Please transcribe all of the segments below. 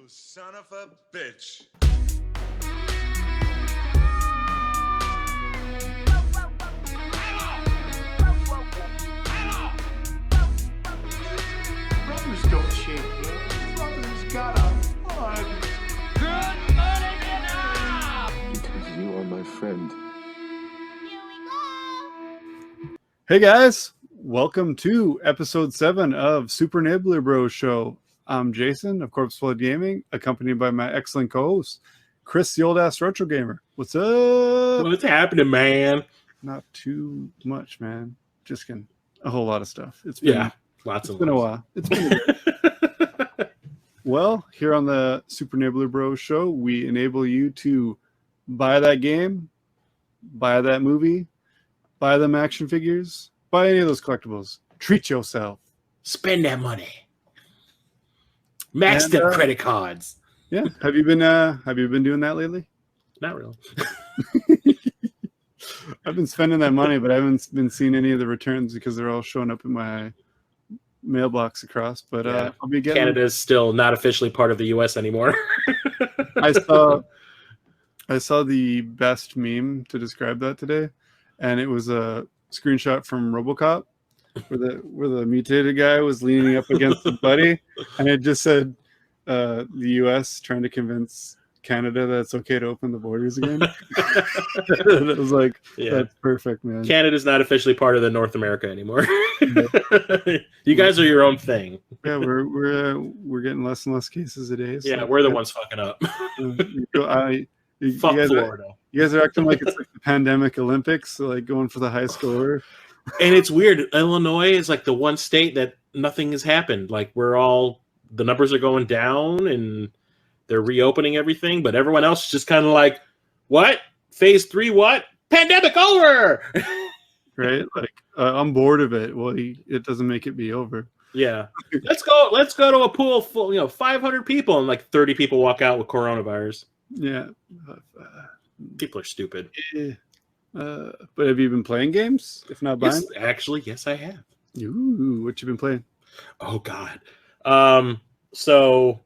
son of a bitch. Brothers don't shake hands. Brothers gotta hug. Good morning, Vietnam! Because you are my friend. Hey guys, welcome to episode 7 of Super Nibbler Bros Show. I'm Jason of Corpse Flood Gaming, accompanied by my excellent co-host, Chris, the old ass retro gamer. What's up? What's happening, man? Not too much, man. Just kidding. A whole lot of stuff. It's been Lots it's been a while. It's been a bit. Well, here on the Super Nibbler Bros Show, we enable you to buy that game, buy that movie, buy them action figures, buy any of those collectibles. Treat yourself. Spend that money. Max them credit cards. Yeah. Have you been doing that lately? Not really. I've been spending that money, but I haven't been seeing any of the returns because they're all showing up in my mailbox across. But I'll be getting. Canada's still not officially part of the U.S. anymore. I saw the best meme to describe that today, and it was a screenshot from RoboCop where the mutated guy was leaning up against his buddy, and it just said the U.S. trying to convince Canada that it's okay to open the borders again. It was like, that's perfect, man. Canada's not officially part of the North America anymore. You guys are your own thing. Yeah, we're getting less and less cases a day. So yeah, we're the ones fucking up. Fuck Florida. You guys are acting like it's like the pandemic Olympics, so like going for the high score. And it's weird. Illinois is like the one state that nothing has happened. Like the numbers are going down and they're reopening everything, but everyone else is just kind of like, what? Phase 3, what? Pandemic over! Right? Like, I'm bored of it. Well, it doesn't make it be over. Yeah. Let's go to a pool full, 500 people, and like 30 people walk out with coronavirus. Yeah. People are stupid. But have you been playing games? If not buying? Yes, I have. Ooh, what you been playing? Oh, God. So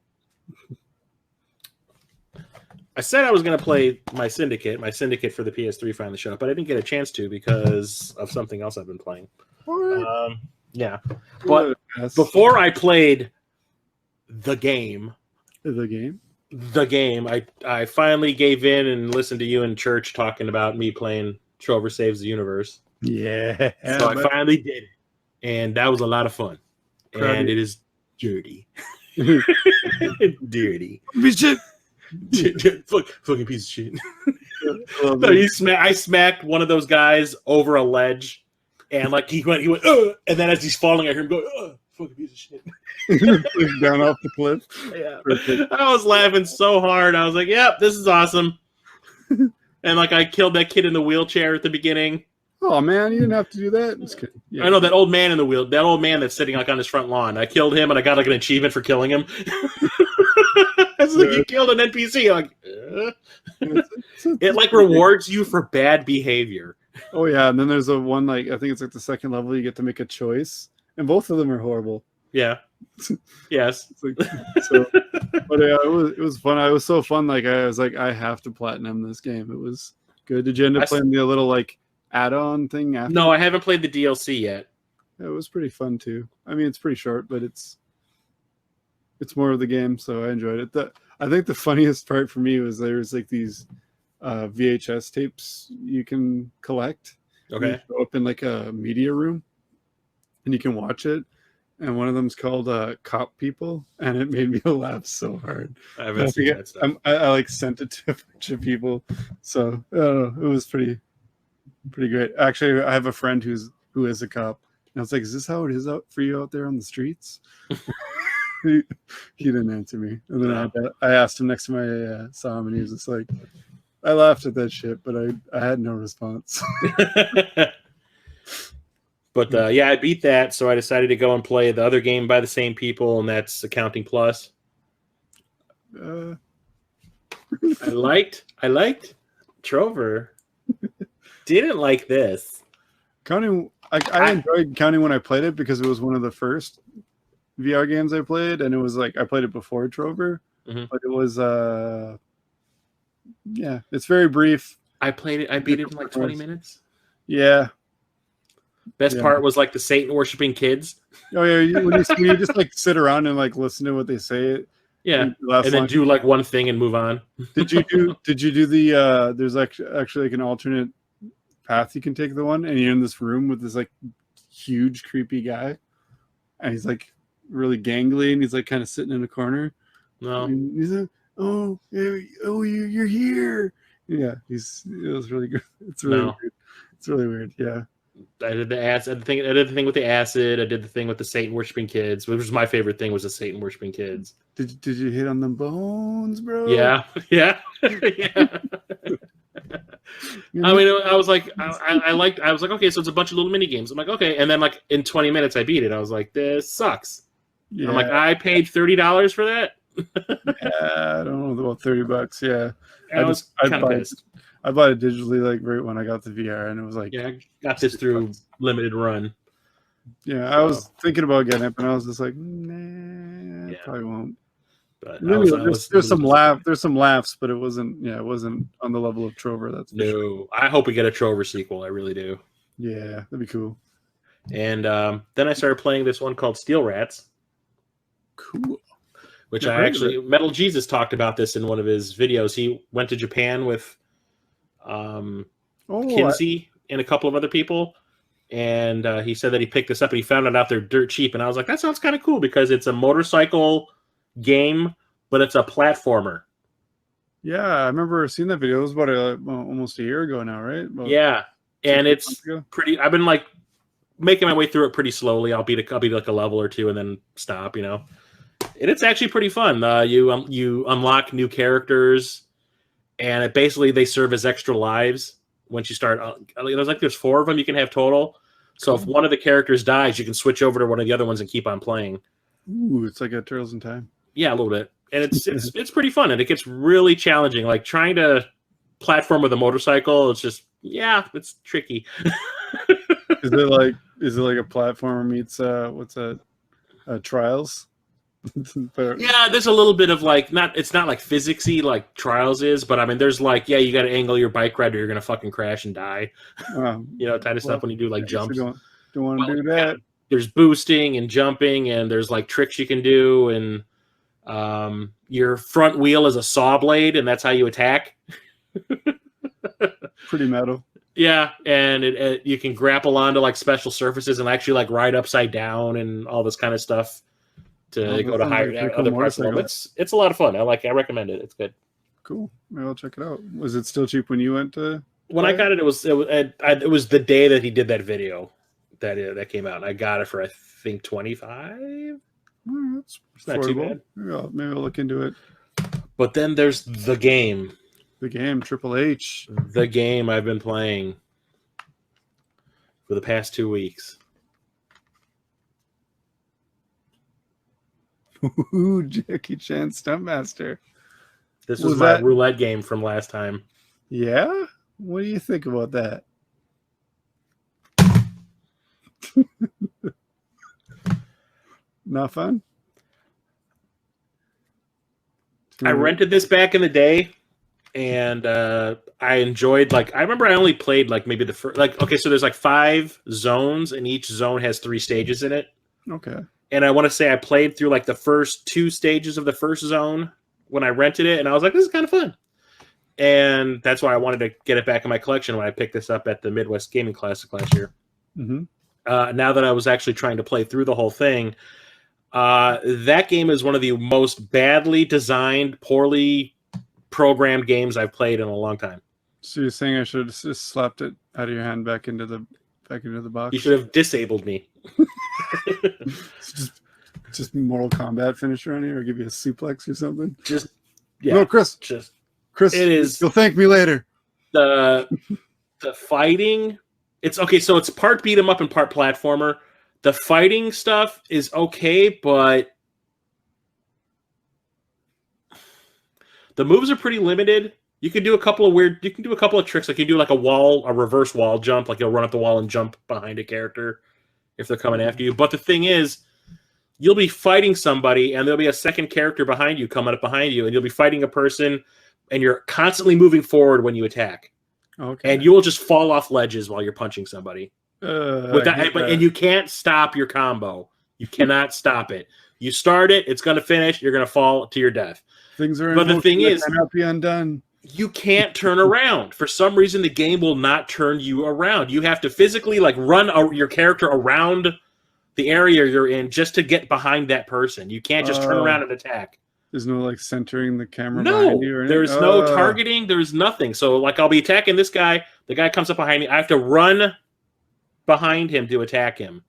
I said I was going to play my Syndicate for the PS3 finally showed up, but I didn't get a chance to because of something else I've been playing. Yeah. But before I played the game, I finally gave in and listened to you in church talking about me playing Trover Saves the Universe. Yeah. So I finally did it. And that was a lot of fun. And it is dirty. Dirty. Fucking piece of shit. No, I smacked one of those guys over a ledge, and like he went, and then as he's falling, I hear him go, fucking piece of shit. Down off the cliff. Yeah. Perfect. I was laughing so hard. I was like, yep, this is awesome. And like I killed that kid in the wheelchair at the beginning. Oh man, you didn't have to do that. It's good. Yeah. I know that old man that old man that's sitting like on his front lawn. I killed him, and I got like an achievement for killing him. It's like you killed an NPC. Like, it like rewards you for bad behavior. Oh yeah, and then there's a one like I think it's like the second level. You get to make a choice, and both of them are horrible. Yeah. Yes. But yeah, it was fun. It was so fun. Like I was like, I have to platinum this game. It was good. Did you end up playing the little like add-on thing after? No, I haven't played the DLC yet. It was pretty fun too. I mean, it's pretty short, but it's more of the game, so I enjoyed it. I think the funniest part for me was there's like these VHS tapes you can collect. Okay. You show up in like a media room, and you can watch it. And one of them's called Cop People, and it made me laugh so hard. I haven't seen that stuff. I like sent it to a bunch of people, so it was pretty great. Actually, I have a friend who is a cop, and I was like, "Is this how it is out for you out there on the streets?" He didn't answer me, and then I asked him next time I saw him, and he was just like, "I laughed at that shit, but I had no response." But I beat that, so I decided to go and play the other game by the same people, and that's Accounting Plus. I liked Trover. Didn't like this. Counting, I enjoyed Counting when I played it because it was one of the first VR games I played, and it was like I played it before Trover, but it was yeah, it's very brief. I played it. I beat it in like 20 minutes. Yeah. Best part was like the Satan worshiping kids. Oh yeah, when you just like sit around and like listen to what they say. Yeah, and then do like one thing and move on. Did you do the? There's actually like an alternate path you can take the one, and you're in this room with this like huge creepy guy, and he's like really gangly, and he's like kind of sitting in a corner. No, and he's like, you're here. Yeah, it was really good. It's really weird. It's really weird. Yeah. I did the acid. I did the thing with the acid. I did the thing with the Satan worshiping kids, which was my favorite thing. Was the Satan worshiping kids. Did you hit on them bones, bro? Yeah. yeah. I mean, I was like, I was like, okay, so it's a bunch of little mini games. I'm like, okay, and then like in 20 minutes, I beat it. I was like, this sucks. Yeah. I'm like, I paid $30 for that. Yeah, I don't know, about $30. Yeah, I was kind of pissed. I bought it digitally like right when I got the VR, and it was like, yeah, I got this through limited run. Yeah, I was thinking about getting it, but I was just like, nah, probably won't. But there's some laughs, but it wasn't on the level of Trover. That's for sure. I hope we get a Trover sequel. I really do. Yeah, that'd be cool. And then I started playing this one called Steel Rats. Cool. Which Metal Jesus talked about this in one of his videos. He went to Japan with Kinsey and a couple of other people, and he said that he picked this up and he found it out there dirt cheap. And I was like, that sounds kind of cool because it's a motorcycle game, but it's a platformer. Yeah, I remember seeing that video. It was about almost a year ago now, right? Yeah, and it's pretty. I've been like making my way through it pretty slowly. I'll beat like a level or two and then stop. And it's actually pretty fun. You unlock new characters, and basically they serve as extra lives once you start. There's 4 of them you can have total. So if one of the characters dies, you can switch over to one of the other ones and keep on playing. Ooh, it's like a Turtles in Time. Yeah, a little bit, and it's pretty fun, and it gets really challenging. Like trying to platform with a motorcycle, it's just it's tricky. Is it like a platformer meets what's that? Trials? Yeah, there's a little bit of like it's not like physicsy like Trials is, but I mean there's like you got to angle your bike ride or you're gonna fucking crash and die. Type of stuff when you do like jumps. Don't want to do that. There's boosting and jumping, and there's like tricks you can do, and your front wheel is a saw blade, and that's how you attack. Pretty metal. Yeah, and you can grapple onto like special surfaces and actually like ride upside down and all this kind of stuff to go to higher other parts of them. It's a lot of fun. I recommend it. It's good. Cool. Maybe I'll check it out. Was it still cheap when you went to? When I got it, it was the day that he did that video that came out, and I got it for I think $25. It's not too bad. Maybe I'll look into it. But then there's the game. The game, Triple H. The game I've been playing for the past 2 weeks. Ooh, Jackie Chan Stuntmaster. This was my roulette game from last time. Yeah? What do you think about that? Not fun? I rented this back in the day, and I enjoyed, I remember I only played, maybe the first, so there's, 5 zones, and each zone has 3 stages in it. Okay. And I want to say I played through, the first 2 stages of the first zone when I rented it, and I was like, this is kind of fun. And that's why I wanted to get it back in my collection when I picked this up at the Midwest Gaming Classic last year. Mm-hmm. Now that I was actually trying to play through the whole thing, that game is one of the most badly designed, poorly programmed games I've played in a long time. So you're saying I should have just slapped it out of your hand back into the box? You should have disabled me. just Mortal Kombat finisher on here, or give you a suplex or something. No, Chris. Chris, it is. You'll thank me later. The fighting. It's okay. So it's part beat 'em up and part platformer. The fighting stuff is okay, but the moves are pretty limited. You can do a couple of tricks. Like you do a reverse wall jump. Like you'll run up the wall and jump behind a character if they're coming after you. But the thing is, you'll be fighting somebody, and there'll be a second character behind you coming up behind you, and you'll be fighting a person, and you're constantly moving forward when you attack. Okay. And you will just fall off ledges while you're punching somebody. And you can't stop your combo. You cannot stop it. You start it, it's going to finish, you're going to fall to your death. Things are. But the thing is, cannot be undone. You can't turn around. For some reason, the game will not turn you around. You have to physically like run your character around the area you're in just to get behind that person. You can't just turn around and attack. There's no like centering the camera No, behind you or anything? There's no targeting. There's nothing. So like I'll be attacking this guy. The guy comes up behind me. I have to run behind him to attack him.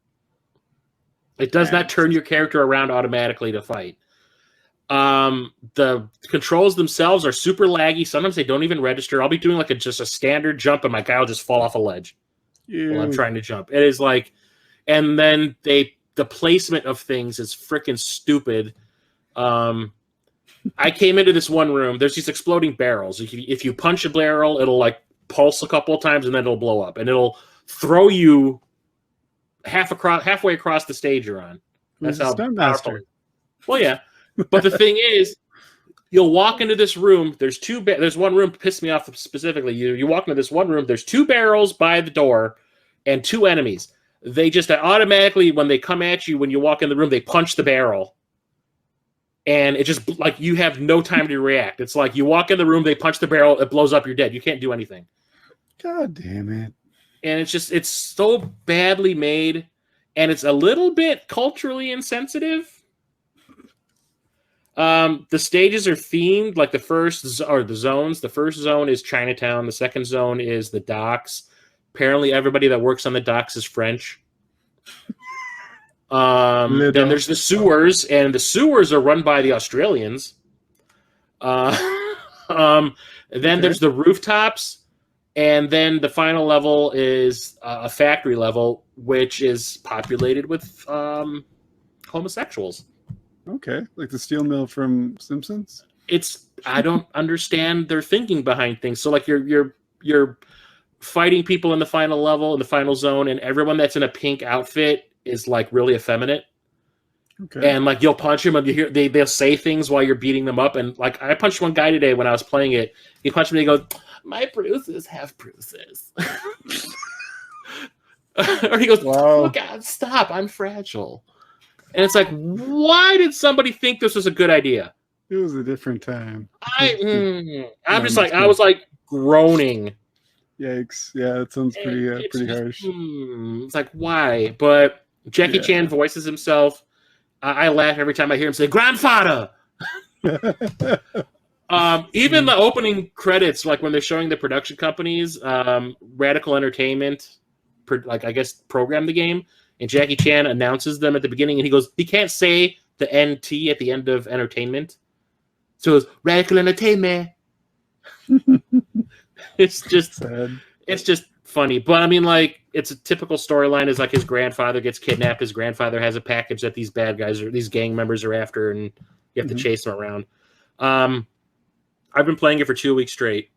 It does not turn your character around automatically to fight. The controls themselves are super laggy. Sometimes they don't even register. I'll be doing like just a standard jump and my guy will just fall off a ledge while I'm trying to jump. It is like, and then the placement of things is freaking stupid. I came into this one room. There's these exploding barrels. If you punch a barrel, it'll like pulse a couple of times and then it'll blow up and it'll throw you halfway across the stage you're on. That's how powerful. Well, yeah. But the thing is, you'll walk into this room. There's one room pissed me off specifically. You walk into this one room. There's 2 barrels by the door, and 2 enemies. They just automatically, when they come at you, when you walk in the room, they punch the barrel, and it just like you have no time to react. It's like you walk in the room, they punch the barrel, it blows up, you're dead. You can't do anything. God damn it! And it's so badly made, and it's a little bit culturally insensitive. The stages are themed, like the zones. The first zone is Chinatown. The second zone is the docks. Apparently, everybody that works on the docks is French. Then there's the sewers, and the sewers are run by the Australians. Then there's the rooftops, and then the final level is a factory level, which is populated with homosexuals. Okay, like the steel mill from Simpsons. I don't understand their thinking behind things. So like you're fighting people in the final level, in the final zone, and everyone that's in a pink outfit is like really effeminate. Okay. And like you'll punch them and you hear they'll say things while you're beating them up. And like I punched one guy today when I was playing it. He punched me and he goes, "My bruises have bruises." Or he goes, "Oh God, stop! I'm fragile." And it's like, why did somebody think this was a good idea? It was a different time. I'm just like, I was like groaning. Yikes! Yeah, it sounds pretty harsh. It's like, why? But Jackie Chan voices himself. I laugh every time I hear him say, "Grandfather." Even the opening credits, like when they're showing the production companies, Radical Entertainment, like I guess programmed the game. And Jackie Chan announces them at the beginning, and he goes, he can't say the NT at the end of entertainment. So it's Radical Entertainment. It's just sad. It's just funny. But I mean, like, it's a typical storyline is like his grandfather gets kidnapped. His grandfather has a package that these bad guys or these gang members are after, and you have to chase them around. I've been playing it for 2 weeks straight,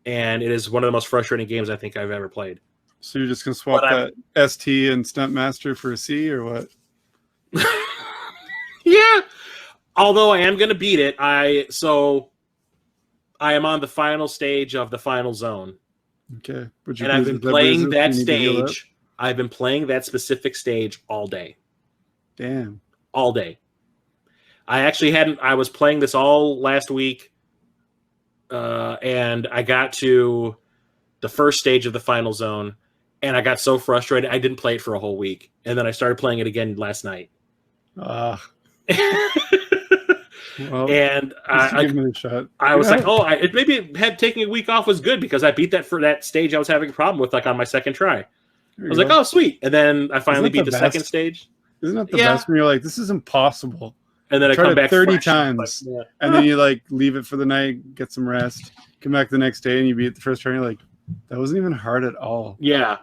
and it is one of the most frustrating games I think I've ever played. So you're just gonna swap that ST and Stuntmaster for a C or what? Yeah. Although I am gonna beat it, I am on the final stage of the final zone. Okay. And I've been playing that stage. I've been playing that specific stage all day. Damn. All day. I was playing this all last week, and I got to the first stage of the final zone. And I got so frustrated, I didn't play it for a whole week. And then I started playing it again last night. Well, and I was like, maybe taking a week off was good because I beat that stage I was having a problem with, like on my second try. I was like, oh, sweet. And then I finally beat the second stage. Isn't that the best when you're like, this is impossible? And then I come back 30 times. Like, and then you like leave it for the night, get some rest, come back the next day, and you beat the first try. And you're like, that wasn't even hard at all. Yeah.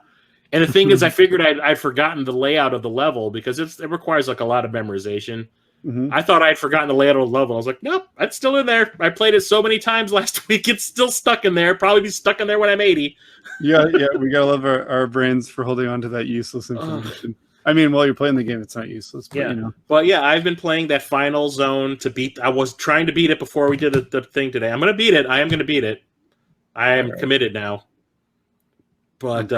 And the thing is, I figured I'd forgotten the layout of the level because it requires like a lot of memorization. Mm-hmm. I thought I'd forgotten the layout of the level. I was like, nope, it's still in there. I played it so many times last week. It's still stuck in there. Probably be stuck in there when I'm 80. Yeah, we gotta love our brains for holding on to that useless information. I mean, while you're playing the game, it's not useless. But, Yeah. you know. But yeah, I've been playing that final zone to beat. I was trying to beat it before we did the thing today. I'm going to beat it. I am going to beat it. I am committed now. But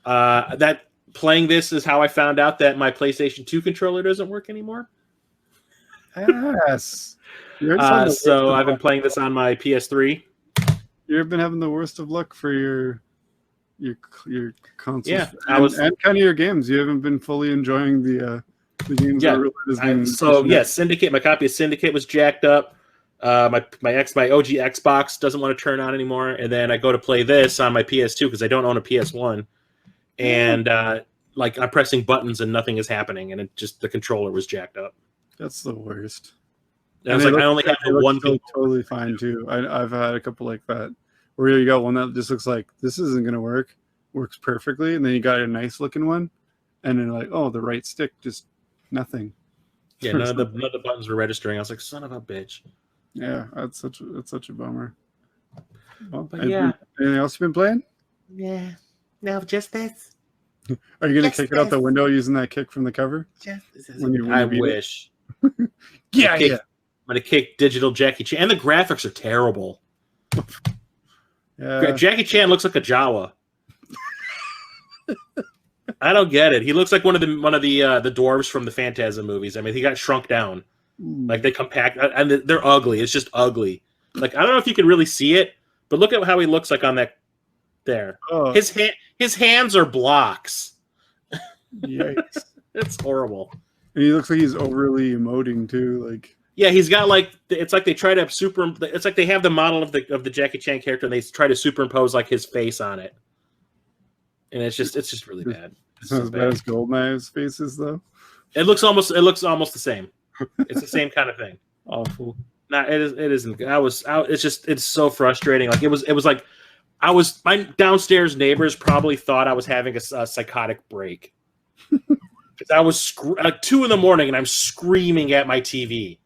that playing this is how I found out that my PlayStation 2 controller doesn't work anymore. Yes. So I've been playing this on my PS3. You've been having the worst of luck for your consoles. Yeah, and kind of your games. You haven't been fully enjoying the games. Yeah. That Syndicate. My copy of Syndicate was jacked up. My OG Xbox doesn't want to turn on anymore, and then I go to play this on my PS2 because I don't own a PS1, and I'm pressing buttons and nothing is happening, and the controller was jacked up. That's the worst. And I was like, I only have the one. Totally fine too. I've had a couple like that where you got one that just looks like this isn't gonna work, works perfectly, and then you got a nice looking one, and then like, oh, the right stick just nothing. Yeah, none of the buttons were registering. I was like, son of a bitch. Yeah, that's such a bummer. Well, but yeah, anything else you've been playing? Yeah, no, just this. Are you gonna kick it out the window using that kick from the cover? I wish. Yeah. I'm gonna kick digital Jackie Chan, and the graphics are terrible. Yeah. Jackie Chan looks like a Jawa. I don't get it. He looks like one of the dwarves from the Phantasm movies. I mean, he got shrunk down. Like they compact, and they're ugly. It's just ugly. Like I don't know if you can really see it, but look at how he looks like on that. There, his hands are blocks. Yikes! It's horrible. And he looks like he's overly emoting too. Like yeah, he's got like it's like they try to It's like they have the model of the Jackie Chan character, and they try to superimpose like his face on it, and it's just really bad. It's not as bad as Goldeneye's faces though. It looks almost the same. It's the same kind of thing. Awful. No, it isn't. It's so frustrating. Like it was like my downstairs neighbors probably thought I was having a psychotic break. Because I was at 2 a.m. and I'm screaming at my TV.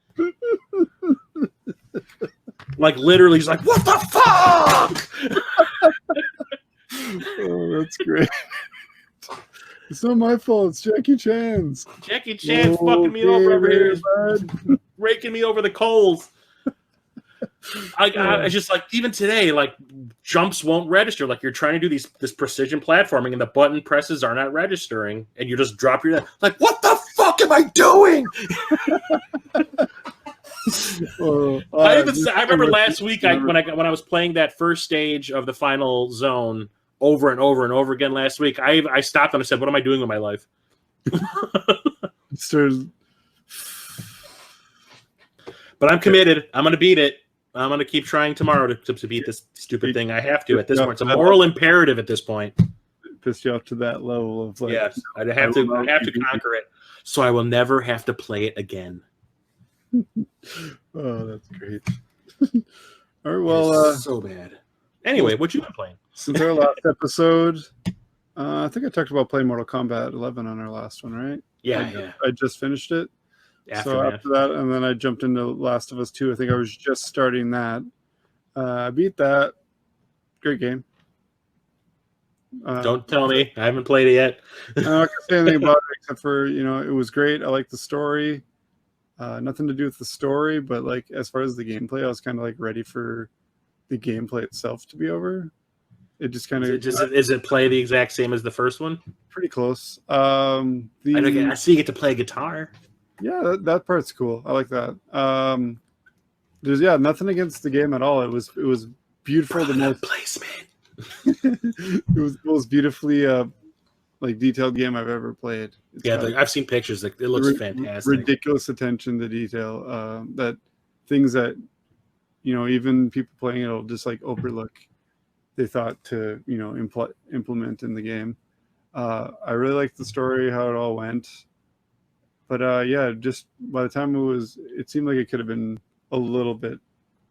Like literally, he's like, "What the fuck?" Oh, that's great. It's not my fault. It's Jackie Chan's. Jackie Chan's fucking me over here. He's raking me over the coals. I just like even today, like jumps won't register. Like you're trying to do this precision platforming, and the button presses are not registering, and you just drop your like, what the fuck am I doing? I remember last week when I was playing that first stage of the final zone over and over and over again last week. I stopped and I said, "What am I doing with my life?" But I'm committed. I'm going to beat it. I'm going to keep trying tomorrow to beat this stupid thing. I have to at this point. It's a moral imperative at this point. Pissed you off to that level of like. Yes, I have to conquer it, so I will never have to play it again. Oh, that's great. All right, well, so bad. Anyway, what you been playing? Since our last episode, I think I talked about playing Mortal Kombat 11 on our last one, right? Yeah. I just finished it. So after that, and then I jumped into Last of Us 2. I think I was just starting that. I beat that. Great game. Don't tell me. I haven't played it yet. I'm not going to say anything about it except for, it was great. I like the story. Nothing to do with the story, but like as far as the gameplay, I was kind of like ready for the gameplay itself to be over. It just kind of is it play the exact same as the first one? Pretty close. I see you get to play guitar. Yeah, that part's cool. I like that. There's nothing against the game at all. It was beautiful. The most placement. It was the most beautifully like detailed game I've ever played. I've seen pictures. Like it looks fantastic. Ridiculous attention to detail. That things that even people playing it will just like overlook. They thought to implement in the game. I really liked the story, how it all went. But just by the time it seemed like it could have been a little bit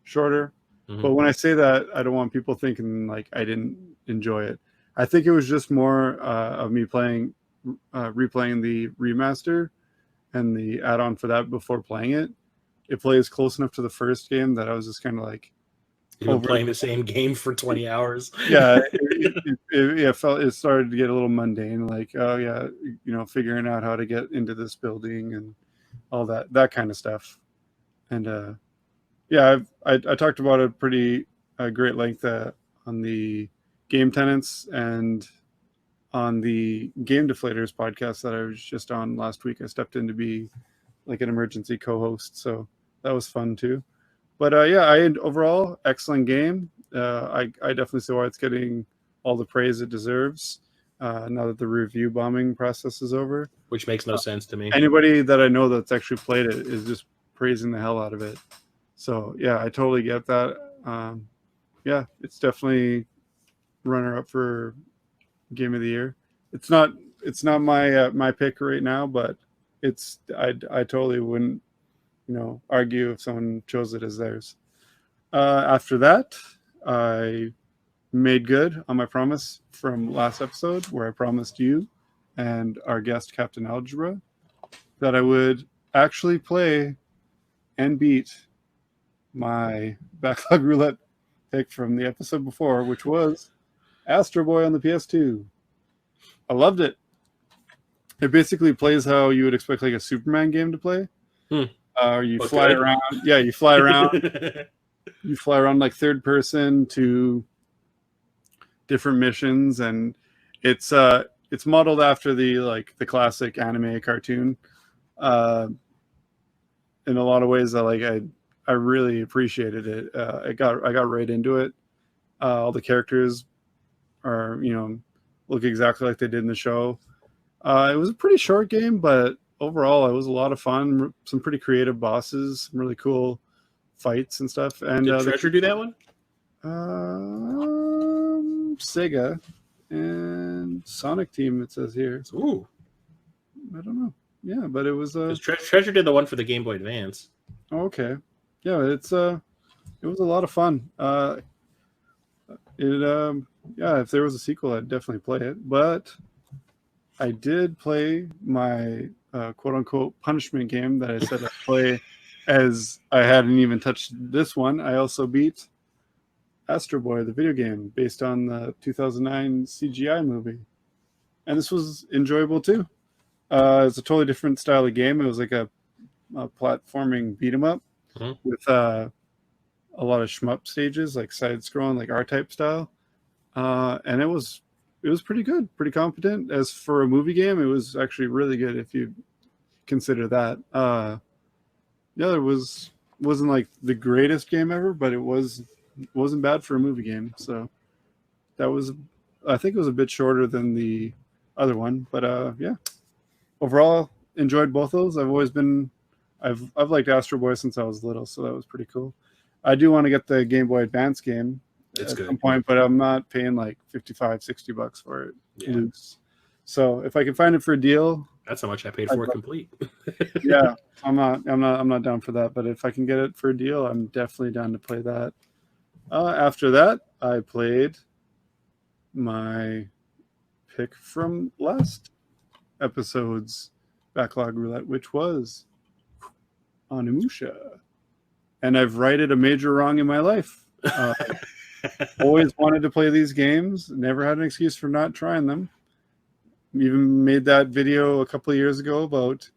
shorter. Mm-hmm. But when I say that, I don't want people thinking like I didn't enjoy it. I think it was just more of me replaying the remaster and the add-on for that before playing it. It plays close enough to the first game that I was just kind of like, You've been playing the same game for 20 hours. Yeah, it started to get a little mundane. Like, oh yeah, figuring out how to get into this building and all that kind of stuff. And yeah, I talked about it pretty great length on the Game Tenants and on the Game Deflators podcast that I was just on last week. I stepped in to be like an emergency co-host, so that was fun too. But yeah, overall excellent game. I definitely see why it's getting all the praise it deserves now that the review bombing process is over. Which makes no sense to me. Anybody that I know that's actually played it is just praising the hell out of it. So yeah, I totally get that. Yeah, it's definitely runner up for Game of the Year. It's not my pick right now, but I totally wouldn't argue if someone chose it as theirs. After that, I made good on my promise from last episode where I promised you and our guest Captain Algebra that I would actually play and beat my Backlog Roulette pick from the episode before, which was Astro Boy on the PS2. I loved it. It basically plays how you would expect like a Superman game to play. You fly around. Yeah, you fly around. You fly around like third person to different missions, and it's modeled after the classic anime cartoon. In a lot of ways, I really appreciated it. I got right into it. All the characters are look exactly like they did in the show. It was a pretty short game, but overall, it was a lot of fun. Some pretty creative bosses, some really cool fights and stuff. And did Treasure do that one? Sega and Sonic Team. It says here. Ooh, I don't know. Yeah, but it was. Treasure did the one for the Game Boy Advance. Oh, okay. Yeah, it was a lot of fun. Yeah, if there was a sequel, I'd definitely play it. But I did play my quote unquote punishment game that I said I'd play, as I hadn't even touched this one. I also beat Astro Boy, the video game based on the 2009 CGI movie, and this was enjoyable too. It's a totally different style of game. It was like a platforming beat 'em up with a lot of shmup stages, like side scrolling, like R-Type style, and it was pretty good, pretty competent. As for a movie game, it was actually really good if you consider that. Yeah, it wasn't like the greatest game ever, but it wasn't bad for a movie game. So that was, I think it was a bit shorter than the other one, but yeah, overall enjoyed both those. I've liked Astro Boy since I was little, so that was pretty cool. I do want to get the Game Boy Advance game at some point, but I'm not paying like $55-$60 for it loose. So if I can find it for a deal, that's how much I paid for it complete. Yeah, I'm not down for that. But if I can get it for a deal, I'm definitely down to play that. After that, I played my pick from last episode's Backlog Roulette, which was Onimusha. And I've righted a major wrong in my life. Always wanted to play these games. Never had an excuse for not trying them. Even made that video a couple of years ago about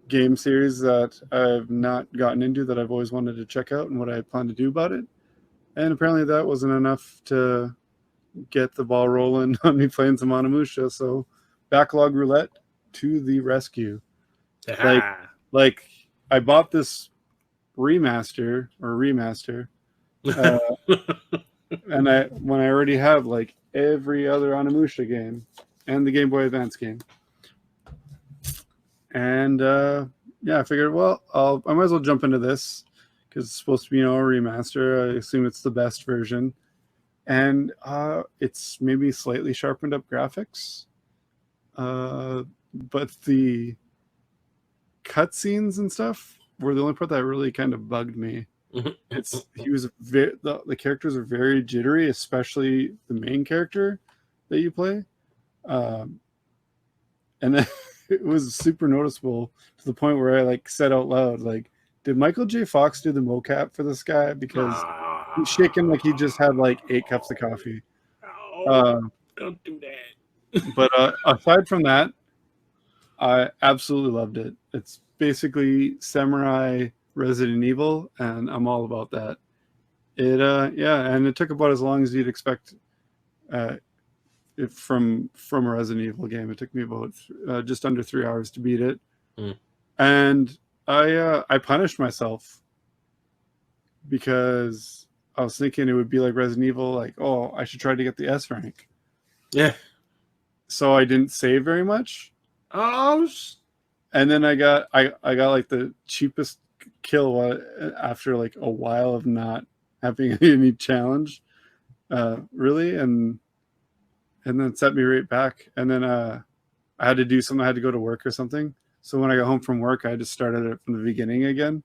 game series that I've not gotten into that I've always wanted to check out and what I plan to do about it. And apparently that wasn't enough to get the ball rolling on me playing some Onimusha. So Backlog Roulette to the rescue. Like I bought this remaster, and when I already have like every other Onimusha game and the Game Boy Advance game, and yeah, I figured, well, I might as well jump into this because it's supposed to be a remaster. I assume it's the best version, and it's maybe slightly sharpened up graphics, but the cutscenes and stuff were the only part that really kind of bugged me. The characters are very jittery, especially the main character that you play, and then it was super noticeable to the point where I like said out loud, like, did Michael J. Fox do the mocap for this guy? Because he's shaking like he just had like 8 cups of coffee. Don't do that. But aside from that, I absolutely loved it. It's basically samurai Resident Evil, and I'm all about that. And it took about as long as you'd expect from a Resident Evil game. It took me about just under 3 hours to beat it, and I punished myself because I was thinking it would be like Resident Evil, like, oh, I should try to get the S rank. Yeah. So I didn't save very much. Oh. And then I got like the cheapest kill after like a while of not having any challenge, really, and then set me right back. And then I had to do something. I had to go to work or something. So when I got home from work, I just started it from the beginning again,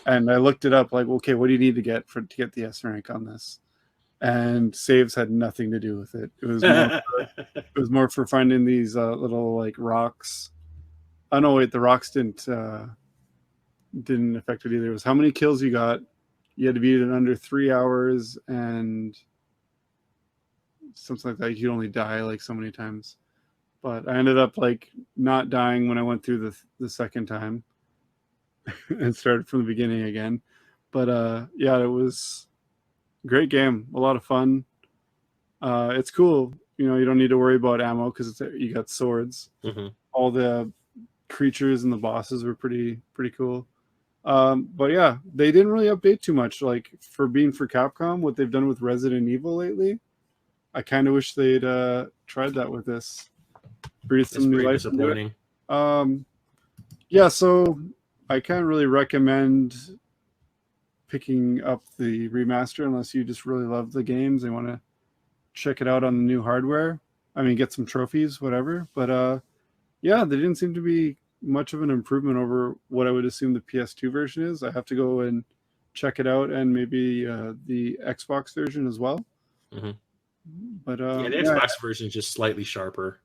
and I looked it up. Like, okay, what do you need to get to get the S rank on this? And saves had nothing to do with it. It was more for finding these little like rocks. Oh no, wait, the rocks didn't affect it either. It was how many kills you got. You had to beat it in under 3 hours and something like that. You could only die like so many times. But I ended up like not dying when I went through the second time and started from the beginning again. But yeah, it was a great game. A lot of fun. It's cool. You know, you don't need to worry about ammo because you got swords. Mm-hmm. All the creatures and the bosses were pretty cool. But yeah, they didn't really update too much. Like for Capcom, what they've done with Resident Evil lately, I kind of wish they'd tried that with this. Breathe some new life into it. Yeah, so I can't really recommend picking up the remaster unless you just really love the games and want to check it out on the new hardware. I mean, get some trophies, whatever. But yeah, there didn't seem to be much of an improvement over what I would assume the PS2 version is. I have to go and check it out, and maybe the Xbox version as well. Mm-hmm. But yeah, the Xbox version is just slightly sharper.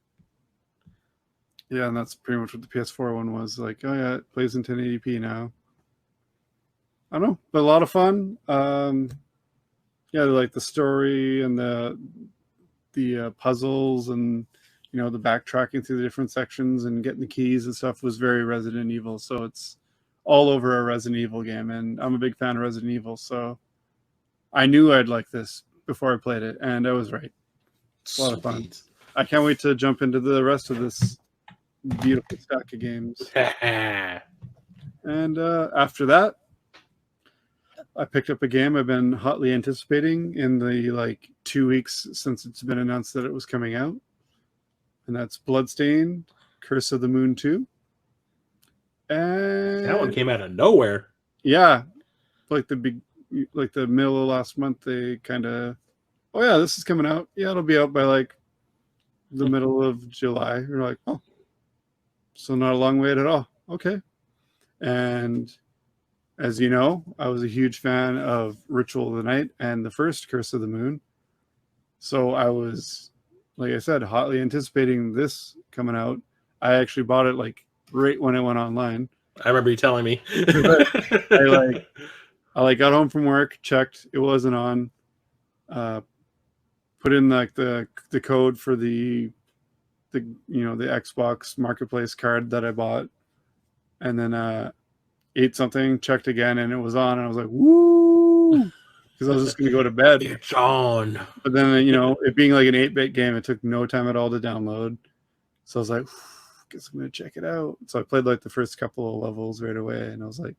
Yeah, and that's pretty much what the PS4 one was. Like, oh yeah, it plays in 1080p now. I don't know, but a lot of fun. Yeah, like the story and the puzzles and the backtracking through the different sections and getting the keys and stuff was very Resident Evil. So it's all over a Resident Evil game, and I'm a big fan of Resident Evil, so I knew I'd like this before I played it, and I was right. It's a lot of fun. I can't wait to jump into the rest of this beautiful stack of games. And after that, I picked up a game I've been hotly anticipating in the 2 weeks since it's been announced that it was coming out. And that's Bloodstained, Curse of the Moon 2. And that one came out of nowhere. Yeah. Like the middle of last month, they kind of, oh yeah, this is coming out. Yeah, it'll be out by the middle of July. You're like, oh, so not a long wait at all. Okay. And as you know, I was a huge fan of Ritual of the Night and the first Curse of the Moon. So I was, like I said, hotly anticipating this coming out. I actually bought it right when it went online. I remember you telling me. I got home from work, checked, it wasn't on. Put in the code for the Xbox Marketplace card that I bought, and then ate something, checked again, and it was on. And I was like, woo, because I was just gonna go to bed. It's on. But then it being like an 8-bit game, it took no time at all to download. So I was like, guess I'm gonna check it out. So I played the first couple of levels right away, and I was like,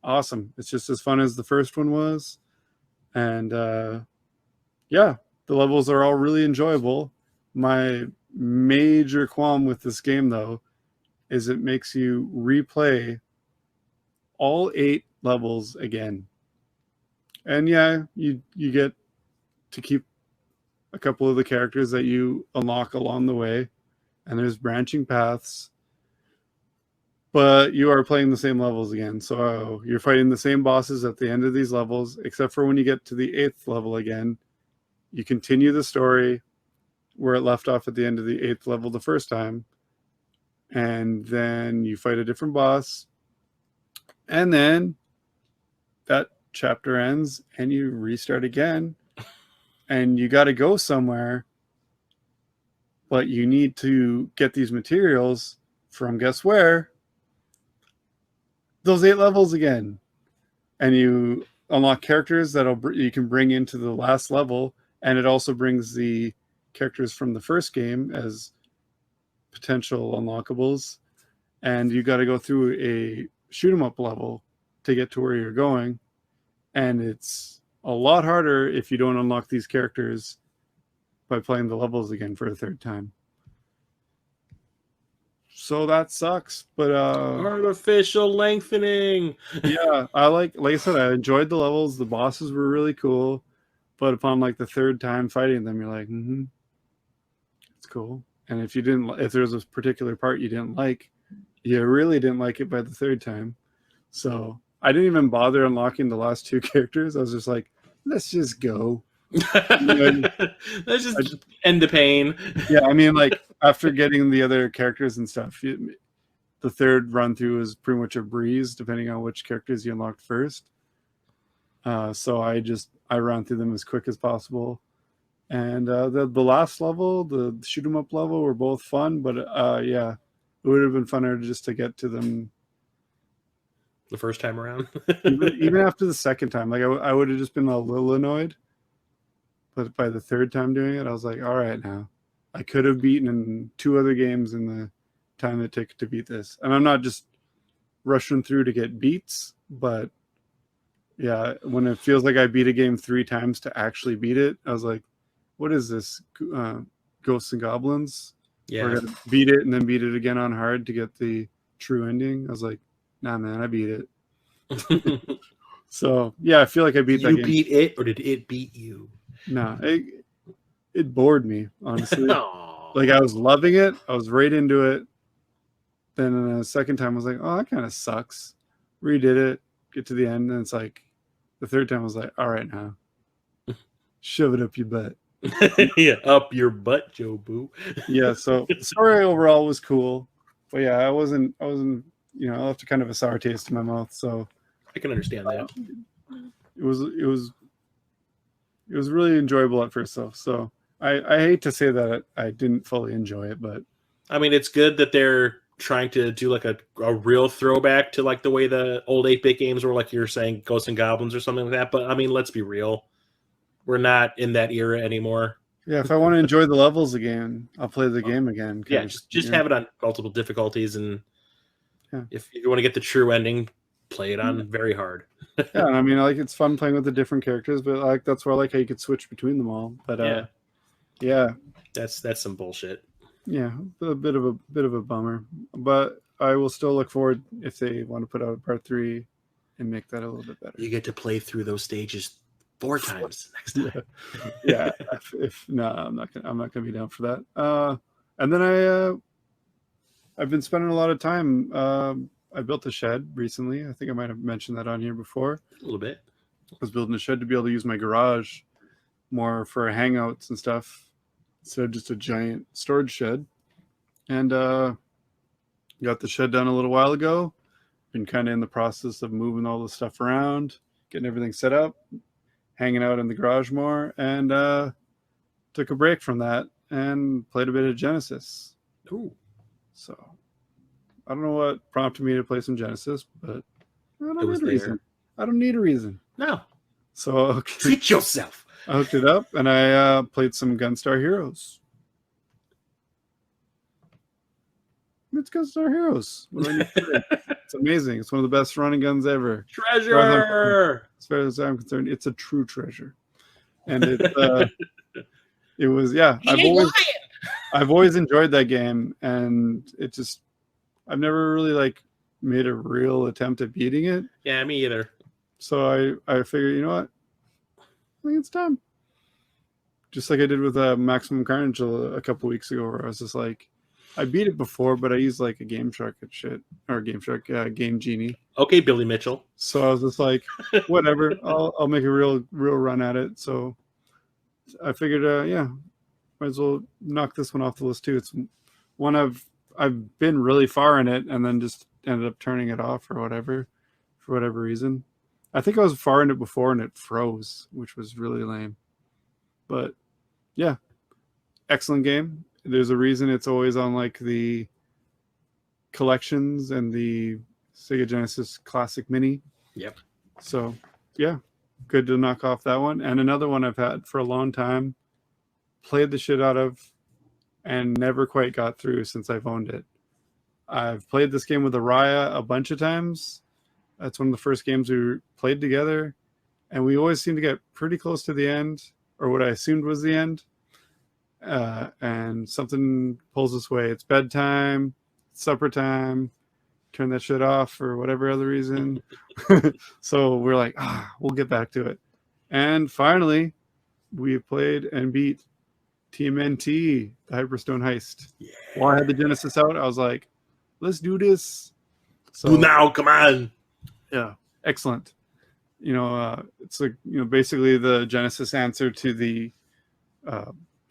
awesome. It's just as fun as the first one was. And yeah, the levels are all really enjoyable. My major qualm with this game, though, is it makes you replay all 8 levels again. And yeah, you get to keep a couple of the characters that you unlock along the way, and there's branching paths, but you are playing the same levels again. So you're fighting the same bosses at the end of these levels, except for when you get to the 8th level again, you continue the story where it left off at the end of the 8th level the first time, and then you fight a different boss, And then that chapter ends and you restart again. And you got to go somewhere. But you need to get these materials from guess where? Those 8 levels again. And you unlock characters you can bring into the last level. And it also brings the characters from the first game as potential unlockables. And you got to go through a shoot 'em up level to get to where you're going. And it's a lot harder if you don't unlock these characters by playing the levels again for a third time. So that sucks. But artificial lengthening. yeah, like I said, I enjoyed the levels. The bosses were really cool. But upon like the third time fighting them, you're like, it's cool. And if there was a particular part you didn't like, you really didn't like it by the third time. So I didn't even bother unlocking the last 2 characters. I was just like, let's just go. Let's just end the pain. Yeah, I mean, like after getting the other characters and stuff, the third run through is pretty much a breeze, depending on which characters you unlocked first. So I ran through them as quick as possible. And the last level, the shoot 'em up level, were both fun, but yeah, it would have been funner just to get to them the first time around. even after the second time. Like I would have just been a little annoyed. But by the third time doing it, I was like, all right, now I could have beaten in 2 other games in the time it took to beat this. And I'm not just rushing through to get beats, but yeah, when it feels like I beat a game 3 times to actually beat it, I was like, what is this? Ghosts and Goblins? Yeah. We're gonna beat it and then beat it again on hard to get the true ending. I was like, nah, man, I beat it. So yeah, I feel like I beat that game. You beat it, or did it beat you? No, it bored me, honestly. Like I was loving it. I was right into it. Then the second time I was like, oh, that kind of sucks. Redid it, get to the end, and it's like the third time I was like, all right now. Shove it up your butt. Yeah, up your butt, Joe Boo. Yeah, so the story overall was cool. But yeah, I wasn't I left a kind of a sour taste in my mouth, so I can understand that. It was really enjoyable at first though. So I hate to say that I didn't fully enjoy it, but I mean, it's good that they're trying to do like a real throwback to like the way the old 8-bit games were, like you're saying, Ghosts and Goblins or something like that. But I mean, let's be real. We're not in that era anymore. Yeah, if I want to enjoy the levels again, I'll play the game again. Yeah, just have it on multiple difficulties, and if you want to get the true ending, play it on very hard. Yeah, and I mean, like it's fun playing with the different characters, but like that's where I like how you could switch between them all. But yeah, that's some bullshit. Yeah, a bit of a bummer, but I will still look forward if they want to put out part 3 and make that a little bit better. You get to play through those stages 4 times next time. Yeah. If no, I'm not gonna be down for that. And then I've been spending a lot of time. I built a shed recently. I think I might have mentioned that on here before. A little bit. I was building a shed to be able to use my garage more for hangouts and stuff instead of just a giant storage shed. And got the shed done a little while ago. Been kind of in the process of moving all the stuff around, getting everything set up, hanging out in the garage more, and took a break from that and played a bit of Genesis. Ooh. So I don't know what prompted me to play some Genesis, but I don't need a reason. I don't need a reason. No. So treat yourself. I hooked it up and I played some Gunstar Heroes. It's Gunstar Heroes. What do I need to say? It's amazing. It's one of the best running guns ever. Treasure. As far as I'm concerned, it's a true treasure. And it was I've always enjoyed that game, and I've never really made a real attempt at beating it. Yeah, me either. So I figured, you know what? I think it's time. Just like I did with Maximum Carnage a couple weeks ago, where I was just like, I beat it before, but I used like a Game Shark and shit, or Game Genie. Okay, Billy Mitchell. So I was just like, whatever, I'll make a real run at it. So I figured, might as well knock this one off the list too. It's one I've been really far in it, and then just ended up turning it off or whatever for whatever reason. I think I was far into it before and it froze, which was really lame. But yeah, excellent game. There's a reason it's always on like the collections and the Sega Genesis Classic Mini. Yep. So yeah, good to knock off that one. And another one I've had for a long time, played the shit out of, and never quite got through since I've owned it. I've played this game with Araya a bunch of times. That's one of the first games we played together, and we always seem to get pretty close to the end, or what I assumed was the end. And something pulls us away. It's bedtime, supper time, turn that shit off for whatever other reason. So we're like, we'll get back to it. And finally, we played and beat TMNT, the Hyperstone Heist. Yeah. While I had the Genesis out, I was like, let's do this. So Do now, come on. yeah, excellent. It's like, basically the Genesis answer to the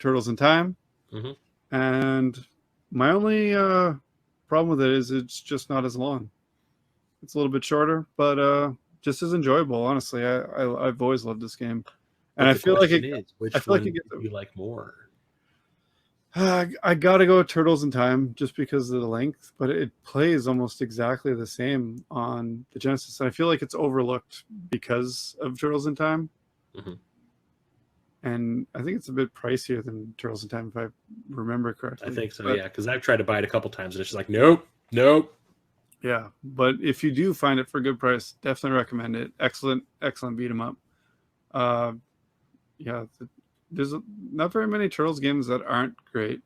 Turtles in Time. Mhm. And my only problem with it is it's just not as long. It's a little bit shorter, but just as enjoyable. Honestly, I've always loved this game, and I feel like which I feel like one it gets. do you like more? I gotta go with Turtles in Time just because of the length, but it plays almost exactly the same on the Genesis, and I feel like it's overlooked because of Turtles in Time. Mhm. And I think it's a bit pricier than Turtles in Time, if I remember correctly. I think so, But, yeah, because I've tried to buy it a couple times, and it's just like, nope. yeah, but if you do find it for a good price, definitely recommend it. Excellent beat 'em up. Yeah, there's not very many Turtles games that aren't great.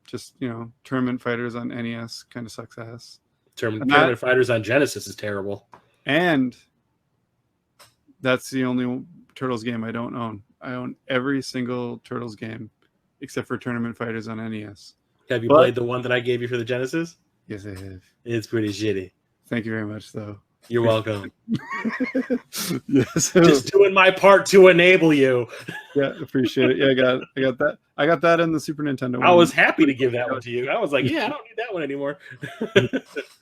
Just Tournament Fighters on NES kind of sucks ass. Tournament Fighters on Genesis is terrible. And that's the only Turtles game I don't own. I own every single Turtles game except for Tournament Fighters on NES. Have you played the one that I gave you for the Genesis? Yes, I have. It's pretty shitty. Thank you very much, though. You're welcome. Yes, Just doing my part to enable you. Yeah, appreciate it. Yeah, I got that. I got that in the Super Nintendo. I was happy to give that one to you. I was like, yeah, I don't need that one anymore.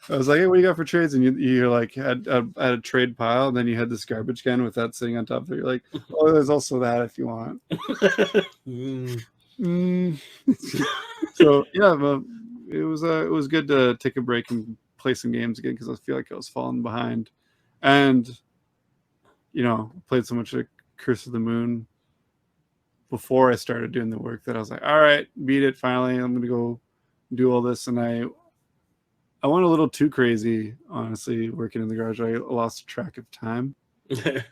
I was like, hey, what do you got for trades? And you're like, had a trade pile, and then you had this garbage can with that sitting on top of it. You're like, oh, there's also that if you want. So yeah, but it was good to take a break and play some games again because I feel like I was falling behind, and played so much of Curse of the Moon before I started doing the work that I was like, all right, beat it finally. I'm gonna go do all this, and I went a little too crazy, honestly, working in the garage. I lost track of time to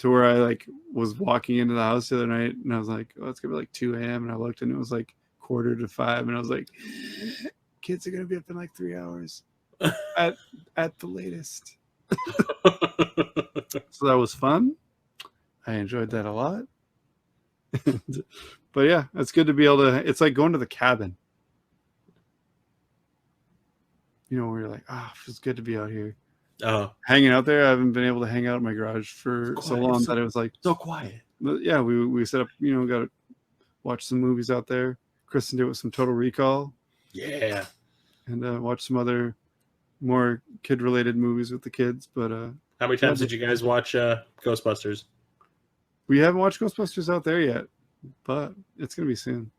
where I was walking into the house the other night, and I was like, oh, it's gonna be like 2 a.m. and I looked, and it was like 4:45, and I was like, kids are gonna be up in like 3 hours at the latest. So that was fun. I enjoyed that a lot. But yeah, it's good to be able to. It's like going to the cabin. Where you're like, it feels good to be out here. Hanging out there. I haven't been able to hang out in my garage for so long that it was like so quiet. But yeah, we set up. Got to watch some movies out there. Kristen did with some Total Recall. Yeah. And watch some other more kid-related movies with the kids. But how many times did you guys watch Ghostbusters? We haven't watched Ghostbusters out there yet, but it's gonna be soon.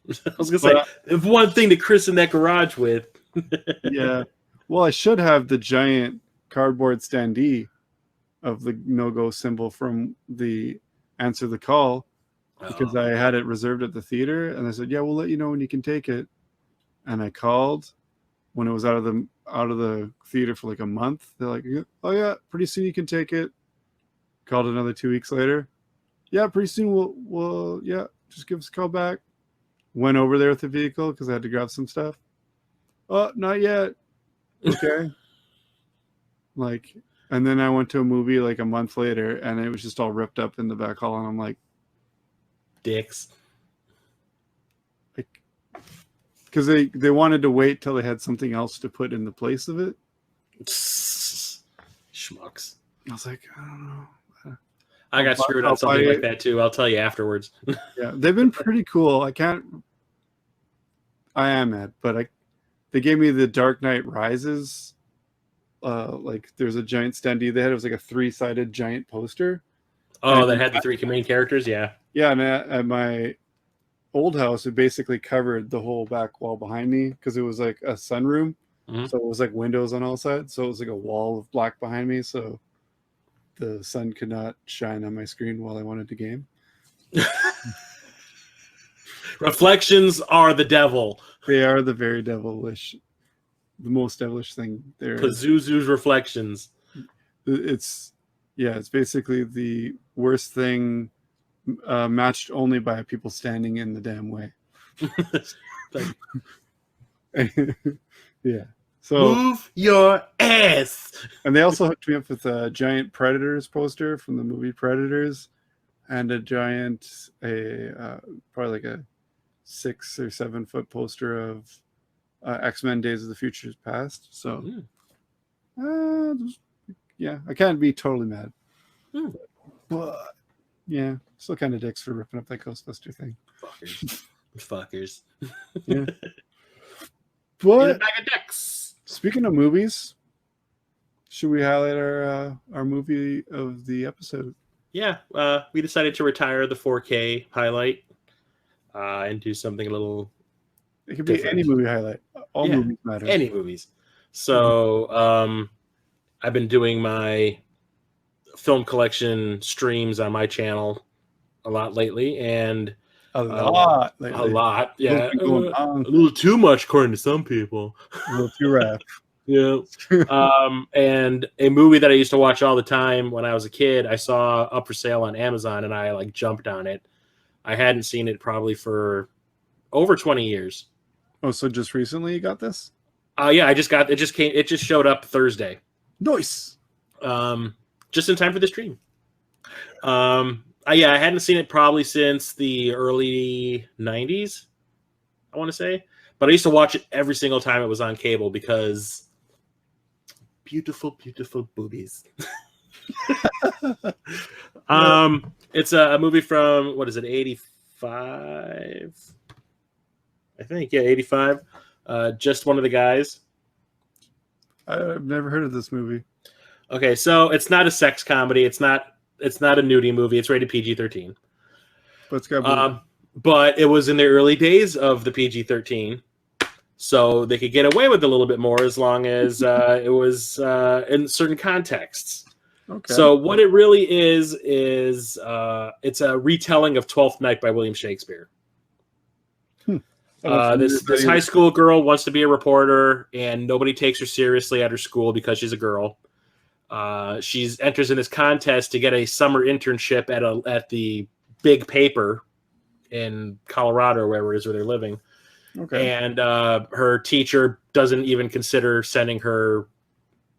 I was gonna say, if one thing to christen that garage with. Yeah. Well, I should have the giant cardboard standee of the no-go symbol from the Answer the Call because I had it reserved at the theater, and they said, yeah, we'll let you know when you can take it. And I called when it was out of the theater for like a month. They're like, oh yeah, pretty soon you can take it. Called another 2 weeks later. Yeah, pretty soon we'll yeah, just give us a call back. Went over there with the vehicle because I had to grab some stuff. Oh, not yet. Okay. And then I went to a movie like a month later, and it was just all ripped up in the back hall, and I'm like, dicks. Because they wanted to wait till they had something else to put in the place of it. Schmucks. I was like, I don't know. I got screwed on something like that too. I'll tell you afterwards. Yeah, they've been pretty cool. I am mad, but they gave me the Dark Knight Rises like there's a giant standee they had. It was like a 3-sided giant poster. Oh, And that had the 3 main characters. Yeah. yeah, and at my old house, it basically covered the whole back wall behind me because it was like a sunroom. Mhm. So it was like windows on all sides. So it was like a wall of black behind me. So the sun could not shine on my screen while I wanted to game. Reflections are the devil. They are the very devilish, the most devilish thing there is. Pazuzu's reflections. It's basically the worst thing, matched only by people standing in the damn way. Yeah. So move your ass. and they also hooked me up with a giant Predators poster from the movie Predators, and a giant, probably like a 6 or 7 foot poster of X-Men Days of the Future Past. So, yeah, I can't be totally mad. But yeah, still kind of dicks for ripping up that Ghostbuster thing. Fuckers. Yeah. In a But bag of dicks. speaking of movies, should we highlight our movie of the episode? Yeah, we decided to retire the 4K highlight and do something a little It could be different. any movie highlight. All Yeah, movies matter. any movies. So I've been doing my film collection streams on my channel a lot lately, and a lot. a lot, yeah, What's been going on? a little too much according to some people. A little too rough. Yeah. And a movie that I used to watch all the time when I was a kid, I saw up for sale on Amazon, and I like jumped on it. I hadn't seen it probably for over 20 years. Oh, so just recently you got this? Yeah, I just got it. It just showed up Thursday. Nice. Just in time for the stream. Yeah, I hadn't seen it probably since the early 90s, I want to say. But I used to watch it every single time it was on cable because beautiful, beautiful boobies. It's a movie from, what is it, 85? I think, yeah, 85. Just One of the Guys. I've never heard of this movie. Okay, so it's not a sex comedy. It's not a nudie movie. It's rated PG-13. But it's got But it was in the early days of the PG-13, so they could get away with a little bit more as long as it was in certain contexts. okay. So what it really is it's a retelling of Twelfth Night by William Shakespeare. This high school girl wants to be a reporter, and nobody takes her seriously at her school because she's a girl. She enters in this contest to get a summer internship at the big paper in Colorado, or wherever it is where they're living. Okay. And her teacher doesn't even consider sending her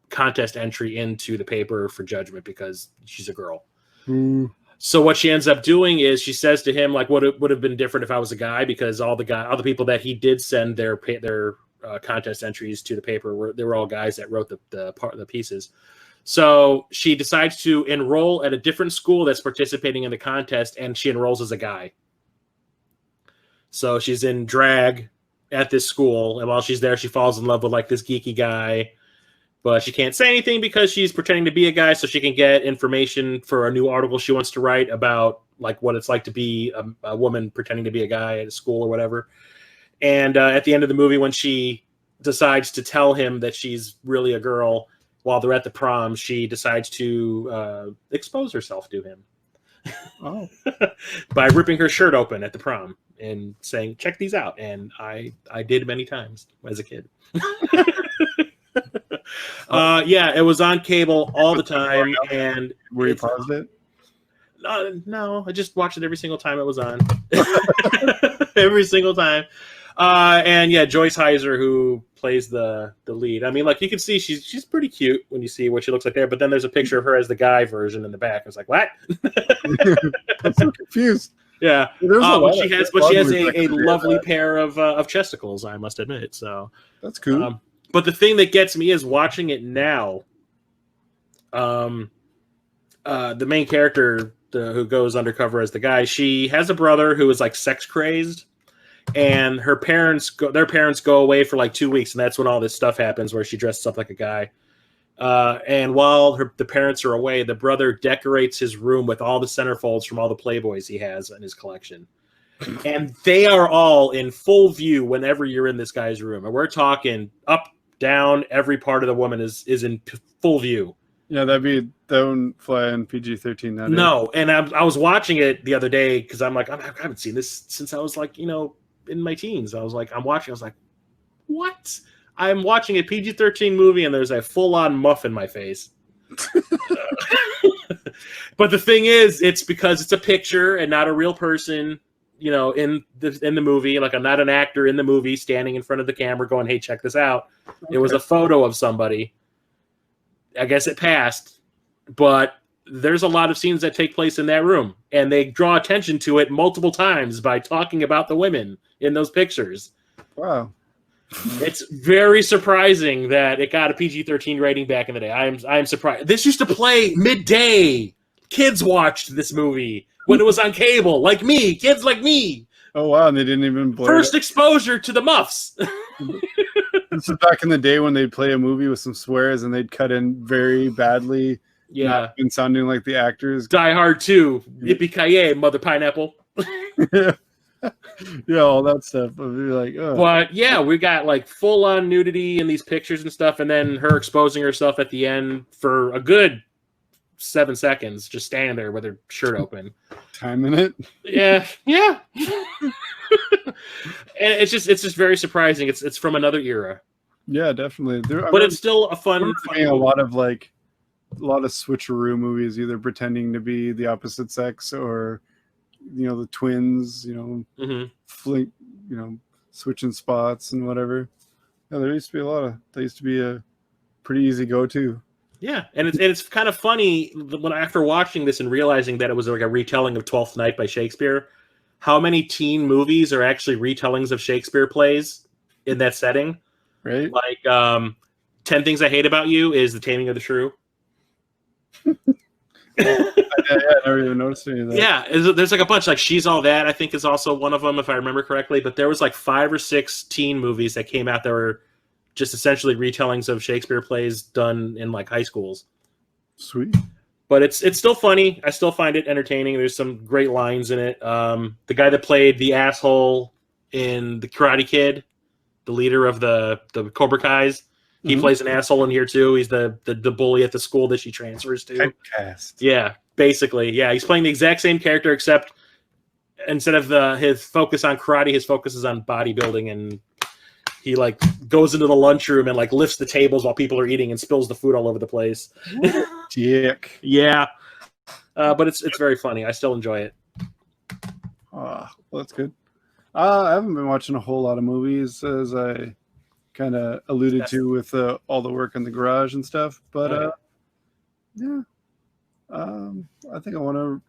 contest entry into the paper for judgment because she's a girl. Ooh. So what she ends up doing is she says to him, like, what it would have been different if I was a guy, because all the people that he did send their contest entries to the paper they were all guys that wrote the pieces. So she decides to enroll at a different school that's participating in the contest, and she enrolls as a guy. So she's in drag at this school, and while she's there, she falls in love with like this geeky guy, but she can't say anything because she's pretending to be a guy so she can get information for a new article she wants to write about like what it's like to be a woman pretending to be a guy at a school or whatever. And at the end of the movie, when she decides to tell him that she's really a girl while they're at the prom, she decides to expose herself to him. Oh. By ripping her shirt open at the prom and saying, "Check these out." And I did many times as a kid. Yeah, it was on cable all the time. And Were you paused it? No, I just watched it every single time it was on. Every single time. And yeah, Joyce Heiser, who plays the lead. I mean, like, you can see she's pretty cute when you see what she looks like there, but then there's a picture of her as the guy version in the back. I was like, what? I'm so confused. Yeah. But she has a lovely pair of chesticles, I must admit. So that's cool. But the thing that gets me is watching it now. The main character who goes undercover as the guy, she has a brother who is like sex crazed, and their parents go away for like 2 weeks, and that's when all this stuff happens where she dresses up like a guy. And while the parents are away, the brother decorates his room with all the centerfolds from all the Playboys he has in his collection. And they are all in full view whenever you're in this guy's room. And we're talking up, down, every part of the woman is in full view. Yeah, that wouldn't fly in PG-13. No, and I was watching it the other day because I'm like, I haven't seen this since I was like, in my teens. I was like, I was like, what? I'm watching a PG-13 movie and there's a full-on muff in my face. But the thing is, it's because it's a picture and not a real person, in the movie. Like, I'm not an actor in the movie standing in front of the camera going, hey, check this out. Okay. It was a photo of somebody. I guess it passed, but there's a lot of scenes that take place in that room, and they draw attention to it multiple times by talking about the women in those pictures. Wow. It's very surprising that it got a PG-13 rating back in the day. I'm surprised. This used to play midday. Kids watched this movie when it was on cable, like me, kids like me. Oh, wow, and they didn't even blur First exposure to the muffs. This is back in the day when they'd play a movie with some swears and they'd cut in very badly. Yeah. Not even sounding like the actors. Die Hard 2. Yippee-ki-yay, Mother Pineapple. Yeah, all that stuff. I'd be like, oh. But yeah, we got like full-on nudity in these pictures and stuff, and then her exposing herself at the end for a good 7 seconds, just standing there with her shirt open. Time in it. Yeah. And it's just very surprising. It's from another era. Yeah, definitely. But it's still a fun a lot of switcheroo movies, either pretending to be the opposite sex or the twins, flink, switching spots and whatever. Yeah, there used to be a lot of. They used to be a pretty easy go-to. Yeah, and it's kind of funny when after watching this and realizing that it was like a retelling of Twelfth Night by Shakespeare, how many teen movies are actually retellings of Shakespeare plays in that setting. Right. Like 10 Things I Hate About You is The Taming of the Shrew. I never even noticed any of that. Yeah, there's like a bunch. Like She's All That, I think, is also one of them, if I remember correctly. But there was like 5 or 6 teen movies that came out that were just essentially retellings of Shakespeare plays done in like high schools. Sweet. But it's still funny. I still find it entertaining. There's some great lines in it. The guy that played the asshole in The Karate Kid, the leader of the Cobra Kais, he plays an asshole in here too. He's the bully at the school that she transfers to. Typecast. Yeah, basically. Yeah, he's playing the exact same character, except instead of his focus on karate, his focus is on bodybuilding, and he like goes into the lunchroom and like lifts the tables while people are eating and spills the food all over the place. Dick. Yeah. But it's very funny. I still enjoy it. Well, that's good. I haven't been watching a whole lot of movies, as I kind of alluded to with all the work in the garage and stuff. But yeah, I think I want to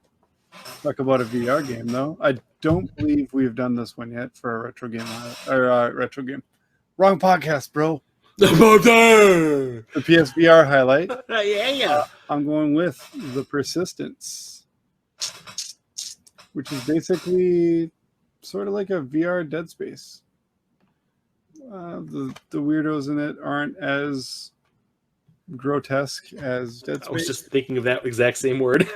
talk about a VR game, though. I don't believe we've done this one yet for a retro game. Retro game. Wrong podcast, bro. The PSVR highlight. Yeah. I'm going with The Persistence, which is basically sort of like a VR Dead Space. The weirdos in it aren't as grotesque as Dead Space. I was just thinking of that exact same word.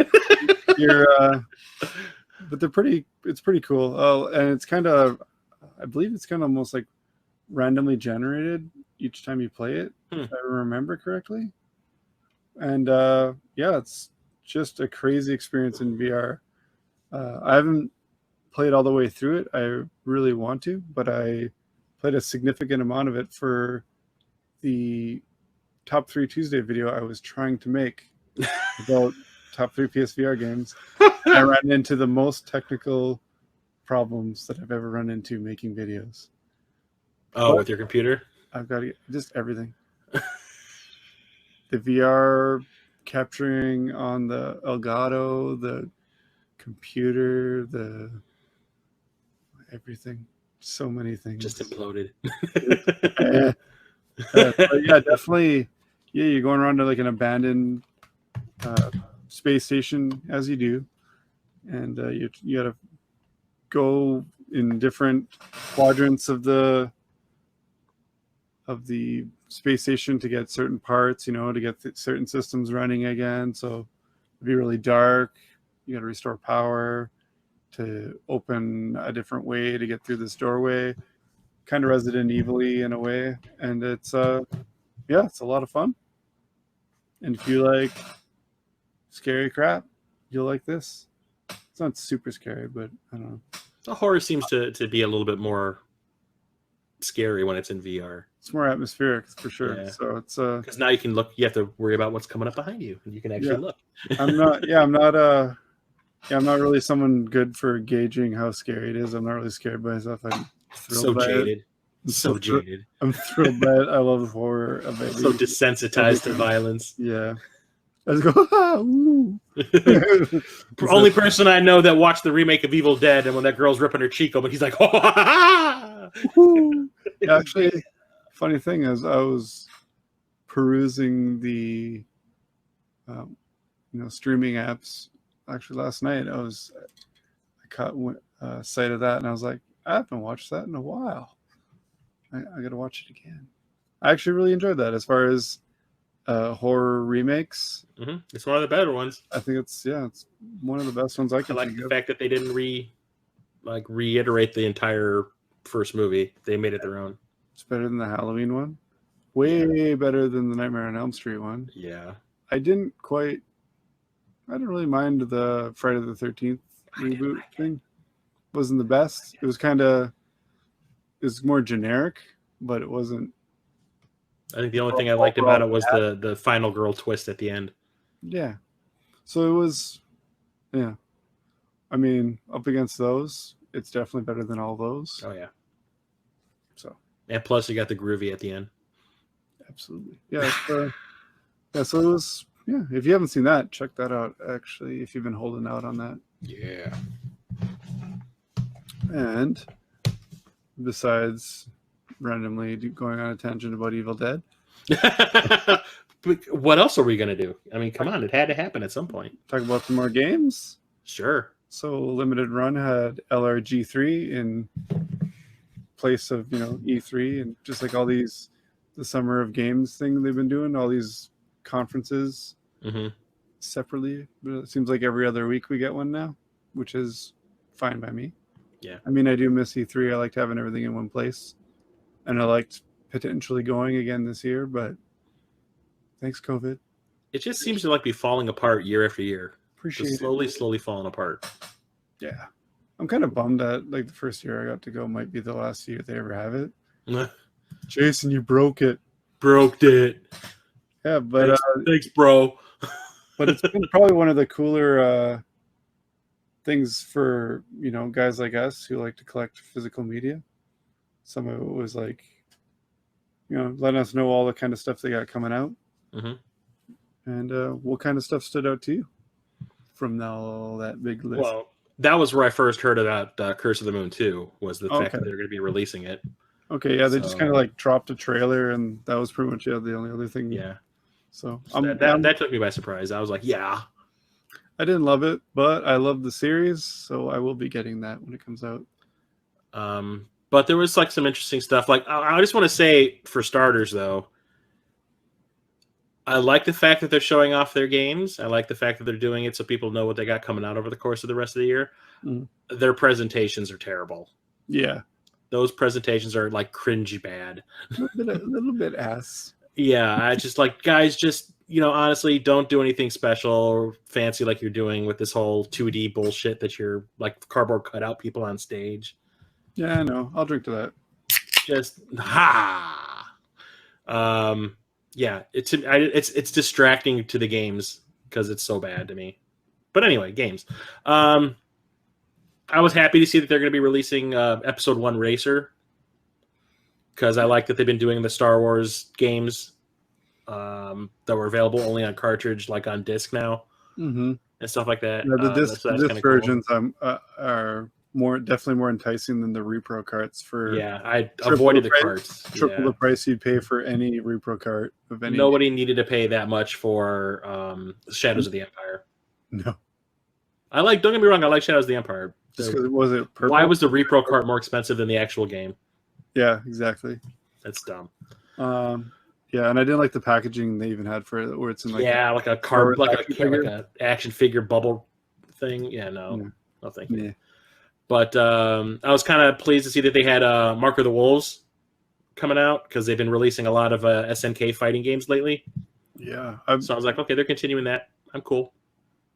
But they're pretty. It's pretty cool. Oh, and it's kind of, I believe it's kind of almost like randomly generated each time you play it, if I remember correctly. And yeah, it's just a crazy experience in VR. I haven't played all the way through it. I really want to, but I played a significant amount of it for the Top 3 Tuesday video I was trying to make about top 3 PSVR games. And I ran into the most technical problems that I've ever run into making videos. Oh, with your computer? I've got to get just everything. The VR capturing on the Elgato, the computer, the everything. So many things. Just imploded. But yeah, definitely. Yeah, you're going around to like an abandoned space station, as you do, and you got to go in different quadrants of the the space station to get certain parts, to get certain systems running again. So it'd be really dark. You got to restore power to open a different way to get through this doorway. Kind of Resident Evil-y in a way, and it's it's a lot of fun. And if you like scary crap, you'll like this. It's not super scary, but I don't know. The horror seems to be a little bit more scary when it's in VR. It's more atmospheric for sure. Yeah. So it's because now you can look. You have to worry about what's coming up behind you, and you can actually look. I'm not really someone good for gauging how scary it is. I'm not really scared by myself. I'm thrilled by jaded. it. So jaded. I'm thrilled by it. I love horror. So desensitized to violence. Yeah. I just go, ooh. Only person I know that watched the remake of Evil Dead, and when that girl's ripping her cheek open, he's like, Actually, funny thing is, I was perusing the streaming apps. Actually, last night I caught sight of that, and I was like, I haven't watched that in a while. I got to watch it again. I actually really enjoyed that. As far as horror remakes, it's one of the better ones. I think it's one of the best ones I can. I like the fact that they didn't reiterate the entire first movie. They made it their own. It's better than the Halloween one. Way better than the Nightmare on Elm Street one. Yeah. I didn't really mind the Friday the 13th reboot thing. Wasn't the best. It was more generic, but it wasn't. I think the only thing I liked about it was the final girl twist at the end. Yeah. So it was, I mean, up against those, it's definitely better than all those. Oh, yeah. So. And plus you got the groovy at the end. Absolutely. Yeah. So it was, if you haven't seen that, check that out, actually, if you've been holding out on that. Yeah. And besides randomly going on a tangent about Evil Dead. What else are we going to do? I mean, come on, it had to happen at some point. Talk about some more games. Sure. So Limited Run had LRG3 in place of, E3, and just like all these, the Summer of Games thing they've been doing, all these conferences separately. But it seems like every other week we get one now, which is fine by me. Yeah. I mean, I do miss E3. I liked having everything in one place. And I liked potentially going again this year, but thanks, COVID. It just seems to be falling apart year after year. Appreciate just slowly falling apart. Yeah. I'm kind of bummed that the first year I got to go might be the last year they ever have it. Jason, you broke it. Broke it. Yeah, but thanks, bro. But it's been probably one of the cooler things for guys like us who like to collect physical media. Some of it was letting us know all the kind of stuff they got coming out. And what kind of stuff stood out to you from all that big list? Well, that was where I first heard about Curse of the Moon 2, was the fact that they're going to be releasing it. Okay, yeah, they just kind of dropped a trailer, and that was pretty much the only other thing. Yeah. So that took me by surprise. I was like, yeah. I didn't love it, but I love the series, so I will be getting that when it comes out. But there was some interesting stuff. I just want to say, for starters, though, I like the fact that they're showing off their games. I like the fact that they're doing it so people know what they got coming out over the course of the rest of the year. Their presentations are terrible. Yeah. Those presentations are cringy bad. A little bit ass. Yeah, I just guys, just honestly, don't do anything special or fancy like you're doing with this whole 2D bullshit that you're cardboard cutout people on stage. Yeah, I know. I'll drink to that. Just yeah, it's distracting to the games because it's so bad to me. But anyway, games. I was happy to see that they're going to be releasing Episode 1 Racer, because I like that they've been doing the Star Wars games that were available only on cartridge, on disc now, and stuff like that. Yeah, the disc versions cool. Are definitely more enticing than the repro carts. I avoided the carts. Triple the price you'd pay for any repro cart of any. Nobody needed to pay that much for Shadows of the Empire. No. Don't get me wrong, I like Shadows of the Empire. Just because was it purple? Why was the repro cart more expensive than the actual game? Yeah, exactly. That's dumb. Yeah, and I didn't like the packaging they even had for it, where it's in like like a card, like a action figure bubble thing. Yeah, no thank you. Yeah. But I was kind of pleased to see that they had Mark of the Wolves coming out because they've been releasing a lot of SNK fighting games lately. Yeah, so I was like, okay, they're continuing that. I'm cool.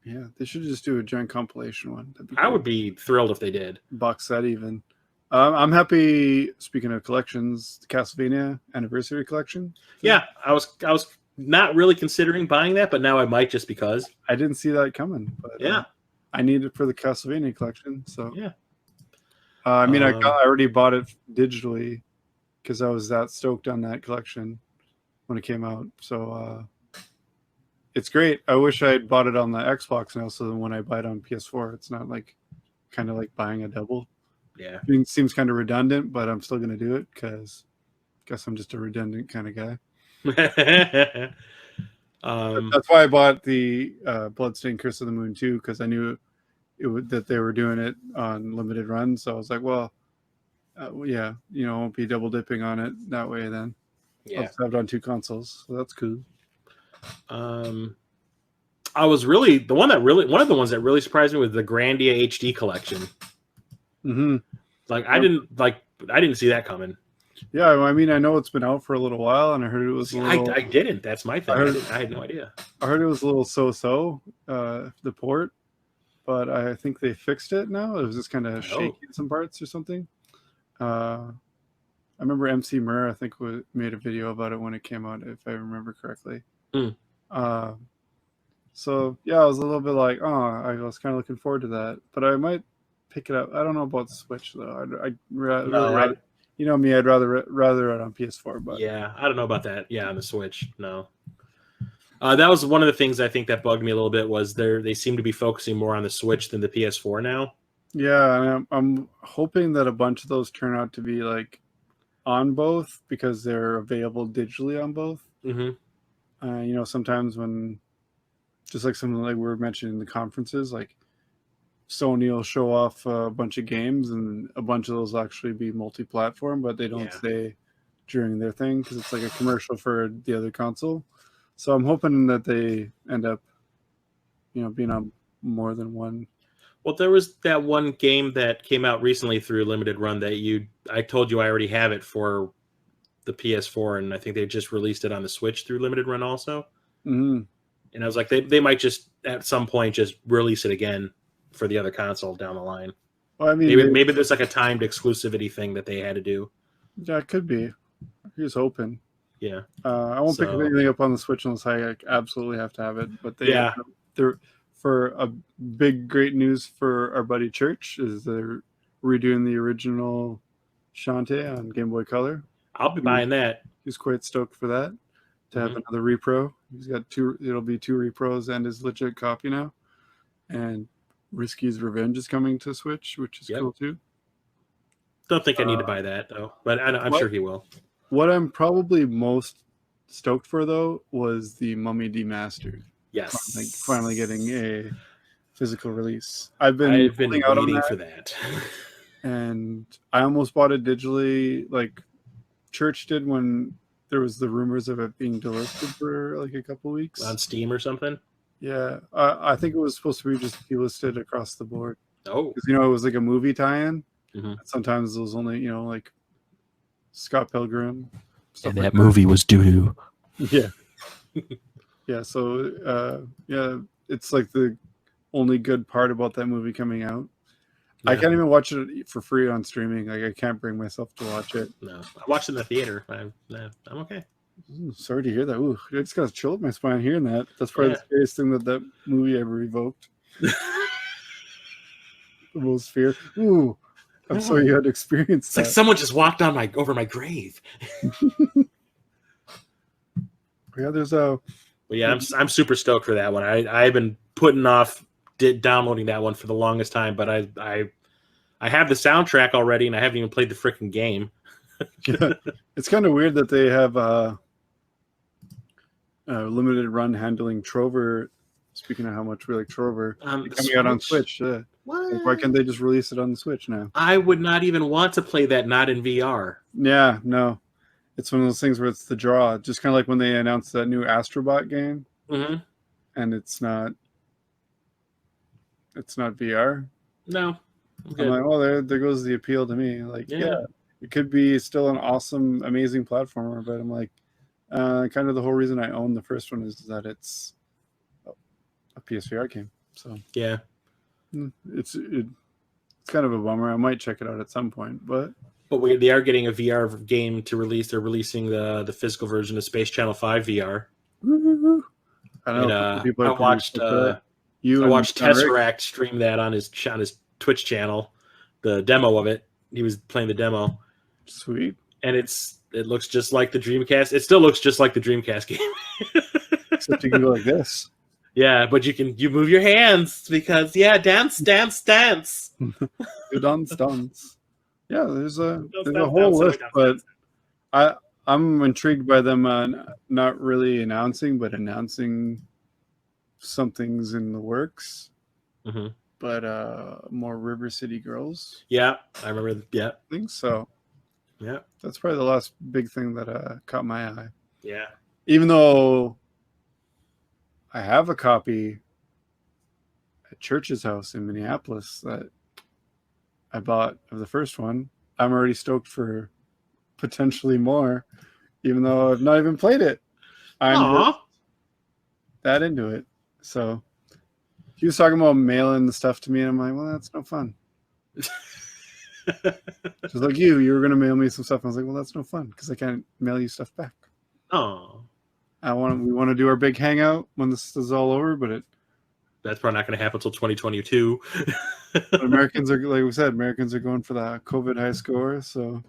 Yeah, they should just do a giant compilation one. I would be thrilled if they did. Box set even. I'm happy. Speaking of collections, the Castlevania Anniversary Collection. Yeah, I was not really considering buying that, but now I might just because. I didn't see that coming. But, yeah, I need it for the Castlevania collection. So yeah. I mean, I already bought it digitally because I was that stoked on that collection when it came out. So it's great. I wish I had bought it on the Xbox now, so then when I buy it on PS4, it's not like kind of like buying a double. Yeah, it seems kind of redundant, but I'm still going to do it because I guess I'm just a redundant kind of guy. That's why I bought the Bloodstained Curse of the Moon 2, because I knew that they were doing it on limited run. So I was like, well, yeah, I won't be double dipping on it that way then. Yeah, I'll just have it on 2 consoles, so that's cool. I was really one of the ones that really surprised me was the Grandia HD Collection. Mm-hmm. Like I didn't see that coming. Yeah, I mean, I know it's been out for a little while, and I heard it was. I didn't. That's my thing. I had no idea. I heard it was a little so-so, the port, but I think they fixed it now. It was just kind of shaky in some parts or something. I remember MC Murr, I think, made a video about it when it came out, if I remember correctly. So yeah, I was a little bit like, I was kind of looking forward to that, but I might pick it up. I don't know about the Switch though. I'd rather, you know me, I'd rather it on PS4. But yeah, I don't know about that. Yeah, on the Switch, no. That was one of the things I think that bugged me a little bit was they seem to be focusing more on the Switch than the PS4 now. Yeah, I'm hoping that a bunch of those turn out to be like on both because they're available digitally on both. Mm-hmm. Sometimes when, just like something like we were mentioning in the conferences, like Sony will show off a bunch of games and a bunch of those will actually be multi-platform, but they don't stay during their thing because it's like a commercial for the other console. So I'm hoping that they end up, being on more than one. Well, there was that one game that came out recently through limited run that I told you I already have it for the PS4, and I think they just released it on the Switch through limited run also. Mm-hmm. And I was like, they might just at some point just release it again for the other console down the line. Well, I mean, maybe there's like a timed exclusivity thing that they had to do. Yeah, it could be. Here's hoping. Yeah. I won't pick anything up on the Switch unless I absolutely have to have it. But they're for a big great news for our buddy Church is they're redoing the original Shantae on Game Boy Color. I'll be buying that. He's quite stoked for that. To have another repro. He's got 2. It'll be 2 repros and his legit copy now. And Risky's Revenge is coming to Switch, which is cool too. Don't think I need to buy that though, but I'm sure he will. What I'm probably most stoked for though was the Mummy Demastered. Yes, finally getting a physical release. I've been waiting for that, and I almost bought it digitally, like Church did when there was the rumors of it being delisted for like a couple weeks on Steam or something. Yeah, I think it was supposed to be just delisted across the board. Oh, because it was like a movie tie-in. Mm-hmm. Sometimes it was only like Scott Pilgrim. And that movie was doo-doo. Yeah. Yeah, so it's like the only good part about that movie coming out. Yeah. I can't even watch it for free on streaming. Like I can't bring myself to watch it. No, I watched it in the theater. I'm okay. Sorry to hear that. Ooh, I just got a chill up my spine hearing that. That's probably the scariest thing that movie ever evoked. The most fear. Ooh, I'm sorry you had to experience it's that. Like someone just walked on over my grave. Yeah, there's a. But yeah, I'm super stoked for that one. I've been putting off downloading that one for the longest time, but I have the soundtrack already, and I haven't even played the freaking game. Yeah, it's kind of weird that they have limited run handling Trover. Speaking of how much we like Trover, coming out on Switch. Like, why can't they just release it on the Switch now? I would not even want to play that not in VR. Yeah, no. it's one of those things where it's the draw. Just kind of like when they announced that new Astrobot game, Mm-hmm. and it's not VR. No. I'm like, well, there goes the appeal to me. Like, yeah, it could be still an awesome, amazing platformer, but I'm like, kind of the whole reason I own the first one is that it's a PSVR game. So Yeah. it's kind of a bummer. I might check it out at some point, but they are getting a VR game to release. They're releasing the physical version of Space Channel 5 VR. woo-hoo-hoo. I know And, people I are watched you I and watched John Rick. Tesseract stream that on his Twitch channel, the demo of it. He was playing the demo, Sweet. and it looks just like the Dreamcast. It still looks just like the Dreamcast game, Except you can go like this. Yeah, but you move your hands because dance. You dance. Yeah, there's a whole dance, list, dance. but I'm intrigued by them not really announcing, but announcing something's in the works. Mm-hmm. But more River City Girls. Yeah, I remember. Yeah, I think so. Yeah, That's probably the last big thing that caught my eye. yeah. Even though I have a copy at Church's house in Minneapolis that I bought of the first one, I'm already stoked for potentially more, even though I've not even played it. I'm that into it. So he was talking about mailing the stuff to me, and I'm like, well, that's no fun. Just like you were going to mail me some stuff. I was like, well, that's no fun because I can't mail you stuff back. Oh, We want to do our big hangout when this is all over, but that's probably not going to happen until 2022. but Americans are, like we said, Americans are going for the COVID high score. So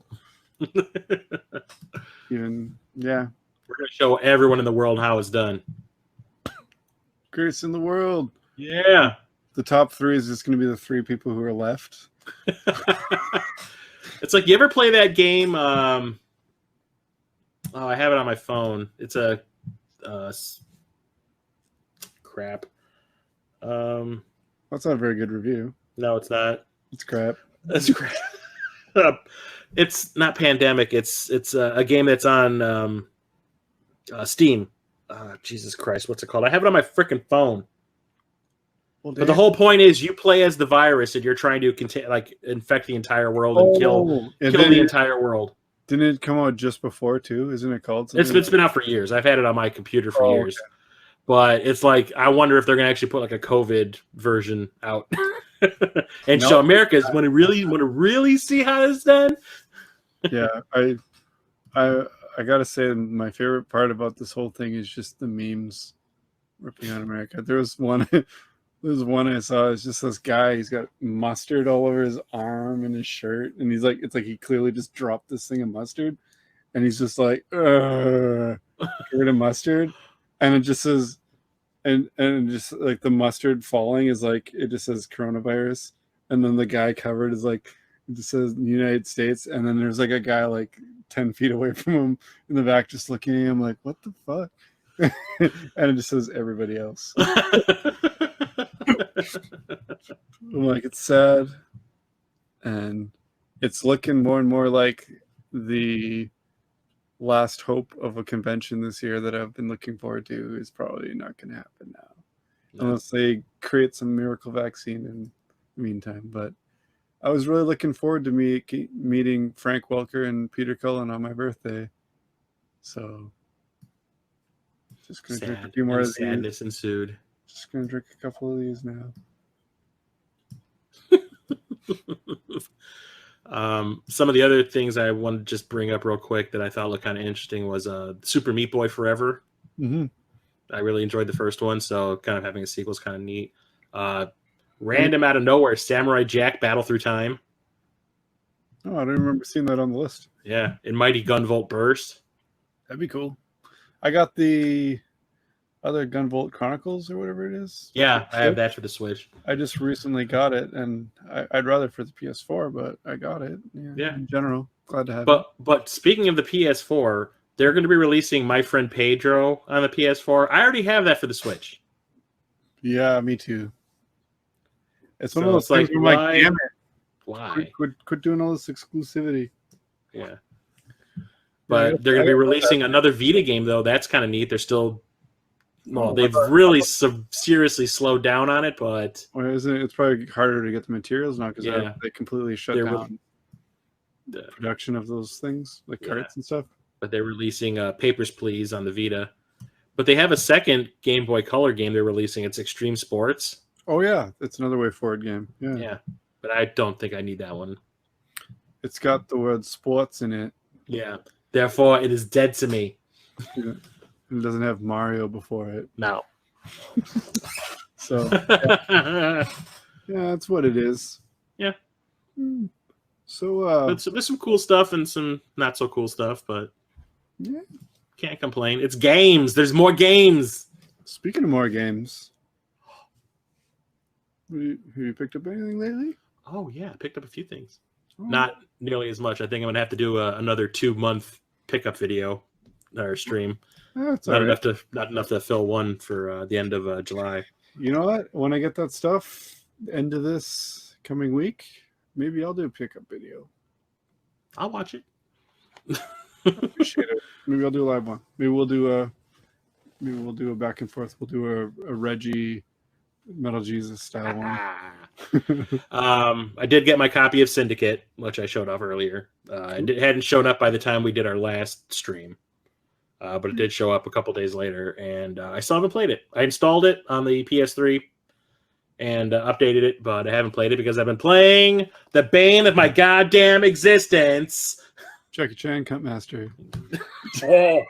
even, yeah. We're going to show everyone in the world how it's done. Greatest in the world. Yeah. The top 3 is just going to be the 3 people who are left. It's like, you ever play that game? I have it on my phone. It's a crap. That's not a very good review. No, it's not. It's crap. That's crap. It's not Pandemic. It's a game that's on Steam. Jesus Christ, what's it called? I have it on my freaking phone. Well, But the whole point is, you play as the virus, and you're trying to infect the entire world and kill the entire world. Didn't it come out just before too? Isn't it called? It's been out for years. I've had it on my computer for years. Okay. But it's like, I wonder if they're going to actually put like a COVID version out and show Americans want to really see how it's done. Yeah, I gotta say, my favorite part about this whole thing is just the memes ripping on America. There's one I saw. It's just this guy. He's got mustard all over his arm and his shirt, and he's like, it's like he clearly just dropped this thing of mustard, and he's just like, get rid of mustard, and it just says, and just like the mustard falling is like, it just says coronavirus, and then the guy covered is like, it just says United States, and then there's like a guy like 10 feet away from him in the back just looking at him like, what the fuck? And it just says everybody else. I'm like, it's sad, and it's looking more and more like the last hope of a convention this year that I've been looking forward to is probably not going to happen now, unless they create some miracle vaccine in the meantime. But I was really looking forward to meeting Frank Welker and Peter Cullen on my birthday, so just gonna drink a few more of these. Sadness ensued. Just gonna drink a couple of these now. Some of the other things I wanted to just bring up real quick that I thought looked kind of interesting was Super Meat Boy Forever. Mm-hmm. I really enjoyed the first one, so kind of having a sequel is kind of neat. Random out of nowhere, Samurai Jack Battle Through Time. Oh, I don't remember seeing that on the list. Yeah, and Mighty Gunvolt Burst. That'd be cool. I got the other Gunvolt Chronicles or whatever it is. Yeah, I have that for the Switch. I just recently got it, and I'd rather for the PS4, but I got it. Yeah. In general, glad to have it. But speaking of the PS4, they're going to be releasing My Friend Pedro on the PS4. I already have that for the Switch. Yeah, me too. It's one of those things where I'm like, damn it. Why? Quit doing all this exclusivity. Yeah. But they're going to be releasing another Vita game, though. That's kind of neat. They're still... Well, they've really seriously slowed down on it, but... Well, isn't it? It's probably harder to get the materials now because they completely shut down the production of those things, like carts and stuff. But they're releasing Papers, Please on the Vita. But they have a second Game Boy Color game they're releasing. It's Extreme Sports. Oh, yeah. It's another way forward game. Yeah. But I don't think I need that one. It's got the word sports in it. Yeah. Therefore, it is dead to me. Yeah. It doesn't have Mario before it. No. So, yeah, that's what it is. Yeah. So, there's some cool stuff and some not so cool stuff, but yeah, can't complain. It's games. There's more games. Speaking of more games, have you picked up anything lately? Oh, yeah. I picked up a few things. Oh. Not nearly as much. I think I'm going to have to do another 2-month pickup video or stream. That's Not all right. not enough to fill one for the end of July. You know what? When I get that stuff, end of this coming week, maybe I'll do a pickup video. I'll watch it. Appreciate it. Maybe I'll do a live one. Maybe we'll do a back and forth. We'll do a Reggie Metal Jesus style one. I did get my copy of Syndicate, which I showed off earlier. It hadn't shown up by the time we did our last stream, but it did show up a couple days later, and I still haven't played it. I installed it on the PS3 and updated it, but I haven't played it because I've been playing the bane of my goddamn existence. Jackie Chan, Cunt Master. Yeah.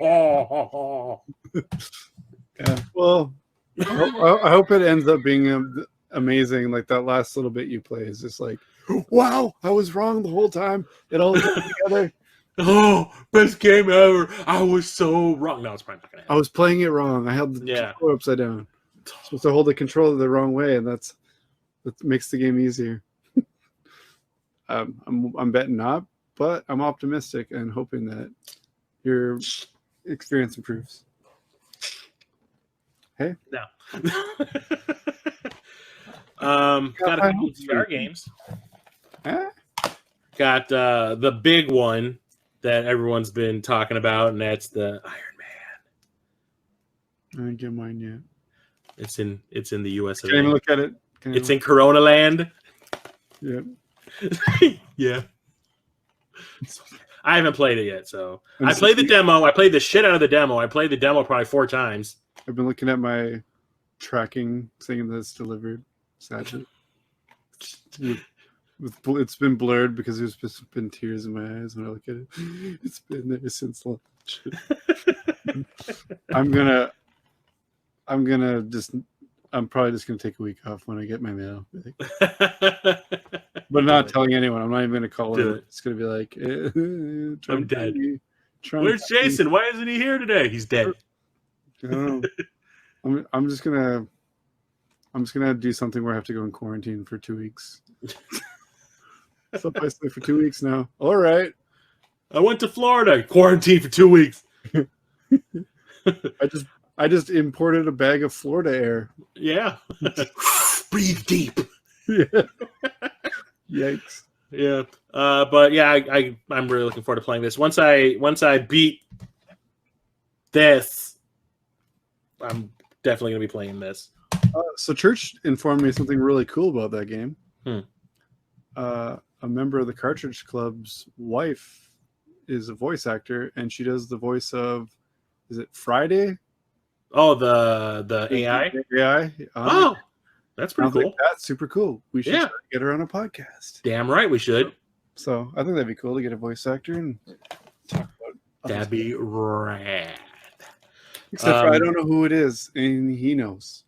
Well, I hope it ends up being amazing. Like that last little bit you play is just like, wow, I was wrong the whole time. It all came together. Oh, best game ever. I was so wrong. No, it's probably not going to happen. I was playing it wrong. I held the controller upside down. I'm supposed to hold the controller the wrong way, and that makes the game easier. I'm betting not, but I'm optimistic and hoping that your experience improves. Hey? No. Got a couple of VR games. Huh? Got the big one that everyone's been talking about, and that's the Iron Man. I didn't get mine yet. It's in the US. Can't even look at it. It's in Corona Land. Yeah. Yeah. I haven't played it yet, so I played the demo. I played the shit out of the demo. I played the demo probably 4 times. I've been looking at my tracking saying that it's delivered. Sadly, it's been blurred because there's just been tears in my eyes when I look at it. It's been there since launch. I'm probably just gonna take a week off when I get my mail, but not telling anyone. I'm not even gonna call it. It's gonna be like, I'm dead. Where's Jason? Why isn't he here today? He's dead. I don't know. I'm just gonna do something where I have to go in quarantine for 2 weeks. Someplace for 2 weeks now. All right. I went to Florida, quarantine for 2 weeks. I just imported a bag of Florida air. Yeah. Breathe deep. Yeah. Yikes. Yeah. But yeah, I'm really looking forward to playing this. Once I beat this, I'm definitely going to be playing this. So Church informed me something really cool about that game. Hmm. A member of the Cartridge Club's wife is a voice actor, and she does the voice of, is it Friday? Oh, the AI? AI. Oh, that's pretty cool. Like, that's super cool. We should try to get her on a podcast. Damn right we should. So I think that'd be cool to get a voice actor and talk about. That'd be rad. Except for I don't know who it is, and he knows.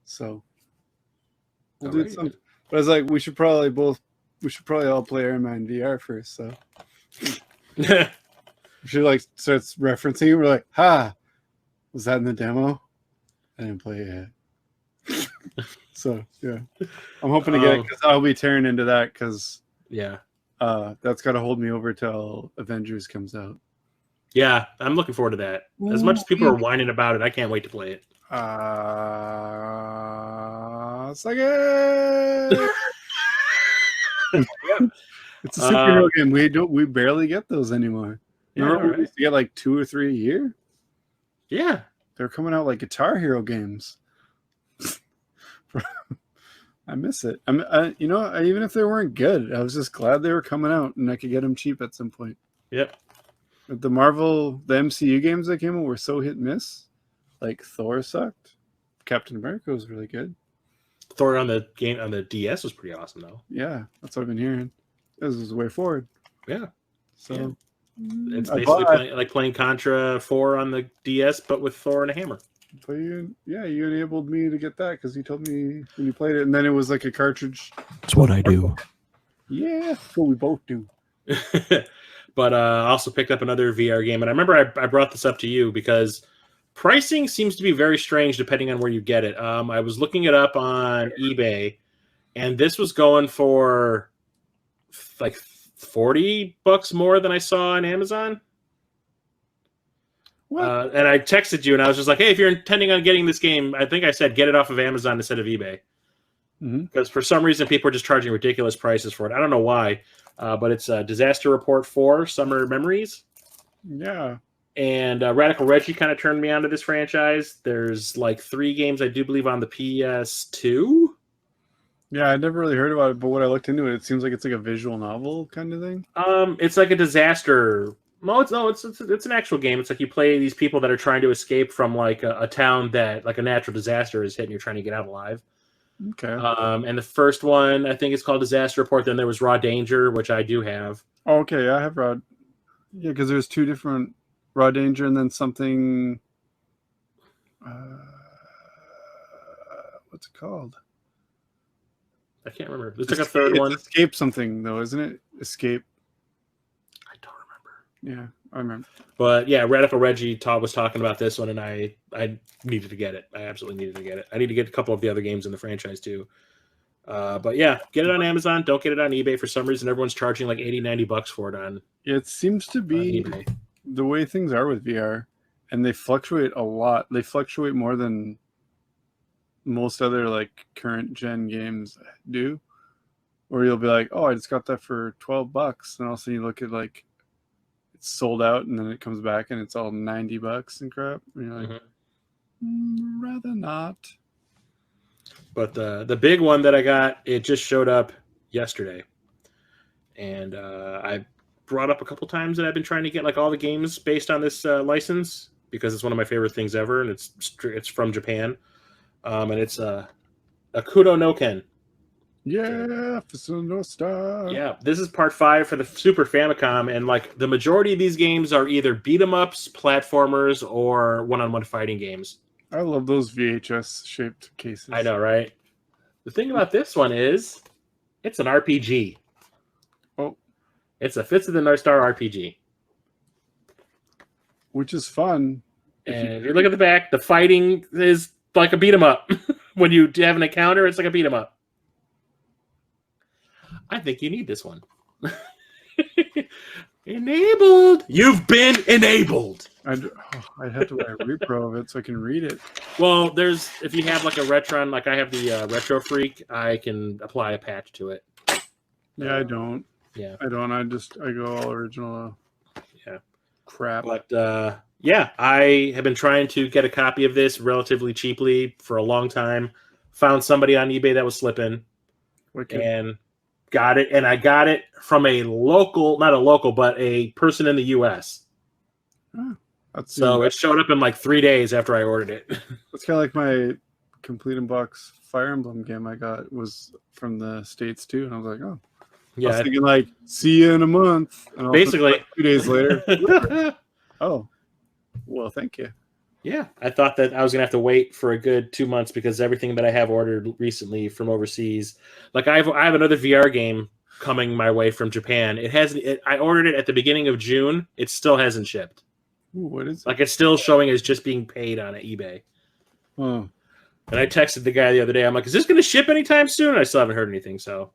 So we'll do something. But I was like, we should probably all play Iron Man VR first. So we should like starts referencing it. We're like, ha, was that in the demo? I didn't play it yet. So yeah, I'm hoping to get it because I'll be tearing into that because that's got to hold me over till Avengers comes out. Yeah, I'm looking forward to that. As much as people are whining about it, I can't wait to play it. Second. It's a superhero game. We barely get those anymore. Yeah, Remember all we right. used to get like 2 or 3 a year? Yeah. They're coming out like Guitar Hero games. I miss it. Even if they weren't good, I was just glad they were coming out and I could get them cheap at some point. Yep. But the MCU games that came out were so hit and miss. Like Thor sucked. Captain America was really good. Thor on the DS was pretty awesome though. Yeah, that's what I've been hearing. This is the way forward. Yeah. So It's I basically playing Contra 4 on the DS, but with Thor and a hammer. But you enabled me to get that because you told me when you played it, and then it was like a cartridge. That's what I do. Yeah, that's what we both do. But I also picked up another VR game, and I remember I brought this up to you because pricing seems to be very strange depending on where you get it. I was looking it up on eBay, and this was going for like $40 more than I saw on Amazon. What? And I texted you, and I was just like, "Hey, if you're intending on getting this game, I think I said get it off of Amazon instead of eBay." Because for some reason people are just charging ridiculous prices for it. I don't know why, but it's Disaster Report 4 Summer Memories. Yeah. And Radical Reggie kind of turned me onto this franchise. There's like 3 games I do believe on the PS2. Yeah, I never really heard about it, but when I looked into it, it seems like it's like a visual novel kind of thing. It's like a disaster. It's an actual game. It's like you play these people that are trying to escape from like a town that like a natural disaster has hit, and you're trying to get out alive. Okay. And the first one I think is called Disaster Report. Then there was Raw Danger, which I do have. Oh, okay, I have Raw. Yeah, because there's 2 different Raw Danger and then something. What's it called? I can't remember. There's like a third one. Escape something though, isn't it? Escape. I don't remember. Yeah, I remember. But yeah, Radical Reggie was talking about this one, and I needed to get it. I absolutely needed to get it. I need to get a couple of the other games in the franchise too. But yeah, get it on Amazon. Don't get it on eBay. For some reason, everyone's charging like $80-$90 for it on. It seems to be the way things are with VR, and they fluctuate a lot. They fluctuate more than most other like current gen games do. Or you'll be like, oh, I just got that for $12, and all of a sudden you look at like it's sold out, and then it comes back and it's all $90 and crap. And you're like, rather not. But the big one that I got, it just showed up yesterday, and I brought up a couple times that I've been trying to get like all the games based on this license because it's one of my favorite things ever, and it's from Japan, and it's Akudo no Ken. Yeah, no Star. Yeah, this is part 5 for the Super Famicom, and like the majority of these games are either beat 'em ups, platformers, or one-on-one fighting games. I love those VHS shaped cases. I know, right? The thing about this one is, it's an RPG. Oh, it's a Fits of the North Star RPG, which is fun. And if you look at the back, the fighting is like a beat 'em up. When you have an encounter, it's like a beat 'em up. I think you need this one. Enabled. You've been enabled. I'd have to buy a repro of it so I can read it. Well, if you have like a Retron, like I have the Retro Freak, I can apply a patch to it. Yeah, I don't. Yeah. I don't. I go all original. Yeah. Crap. But yeah, I have been trying to get a copy of this relatively cheaply for a long time. Found somebody on eBay that was slipping. Wicked. And got it. And I got it from not a local, but a person in the US. Oh, so it showed up in like 3 days after I ordered it. That's kind of like my complete in box Fire Emblem game I got was from the States too. And I was like, oh. Yeah. I was thinking like, see you in a month. And basically. Like 2 days later. Oh. Well, thank you. Yeah, I thought that I was going to have to wait for a good 2 months because everything that I have ordered recently from overseas, like I have another VR game coming my way from Japan. I ordered it at the beginning of June. It still hasn't shipped. Ooh, what is it? Like it's still showing as just being paid on eBay. Oh. And I texted the guy the other day. I'm like, is this going to ship anytime soon? I still haven't heard anything. So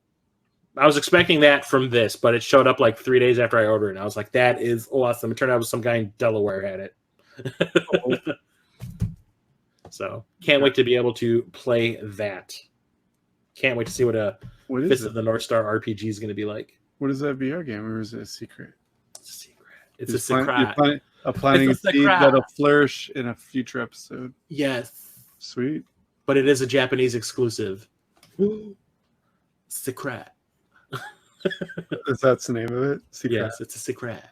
I was expecting that from this, but it showed up like 3 days after I ordered it. And I was like, that is awesome. It turned out it was some guy in Delaware had it. So can't wait to be able to play that. Can't wait to see what Fist of the North Star RPG is going to be like. What is that VR game, or is it a secret? It's a secret. It's You're a secret. planting a It's a seed secret. that'll flourish in a future episode. Yes. Sweet. But it is a Japanese exclusive. Secret. Is that the name of it? Secret. Yes, it's a secret.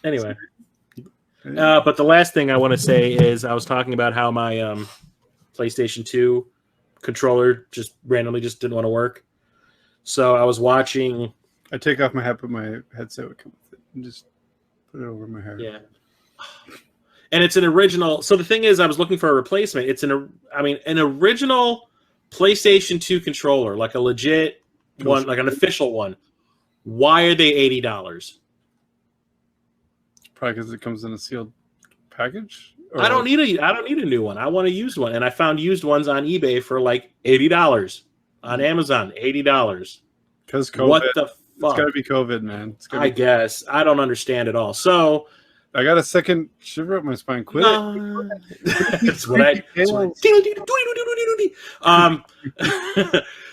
Anyway. But the last thing I want to say is I was talking about how my PlayStation 2 controller just randomly just didn't want to work. So I was watching. I take off my hat, but my headset would come with it, and just put it over my hair. Yeah. And it's an original. So the thing is, I was looking for a replacement. It's an original PlayStation 2 controller, like a legit one, like an official one. Why are they $80? Probably because it comes in a sealed package. I don't need a new one. I want a used one, and I found used ones on eBay for like $80. On Amazon, $80. Because COVID. What the fuck? It's got to be COVID, man. I guess I don't understand it all. So I got a second shiver up my spine. Quit it. That's what I.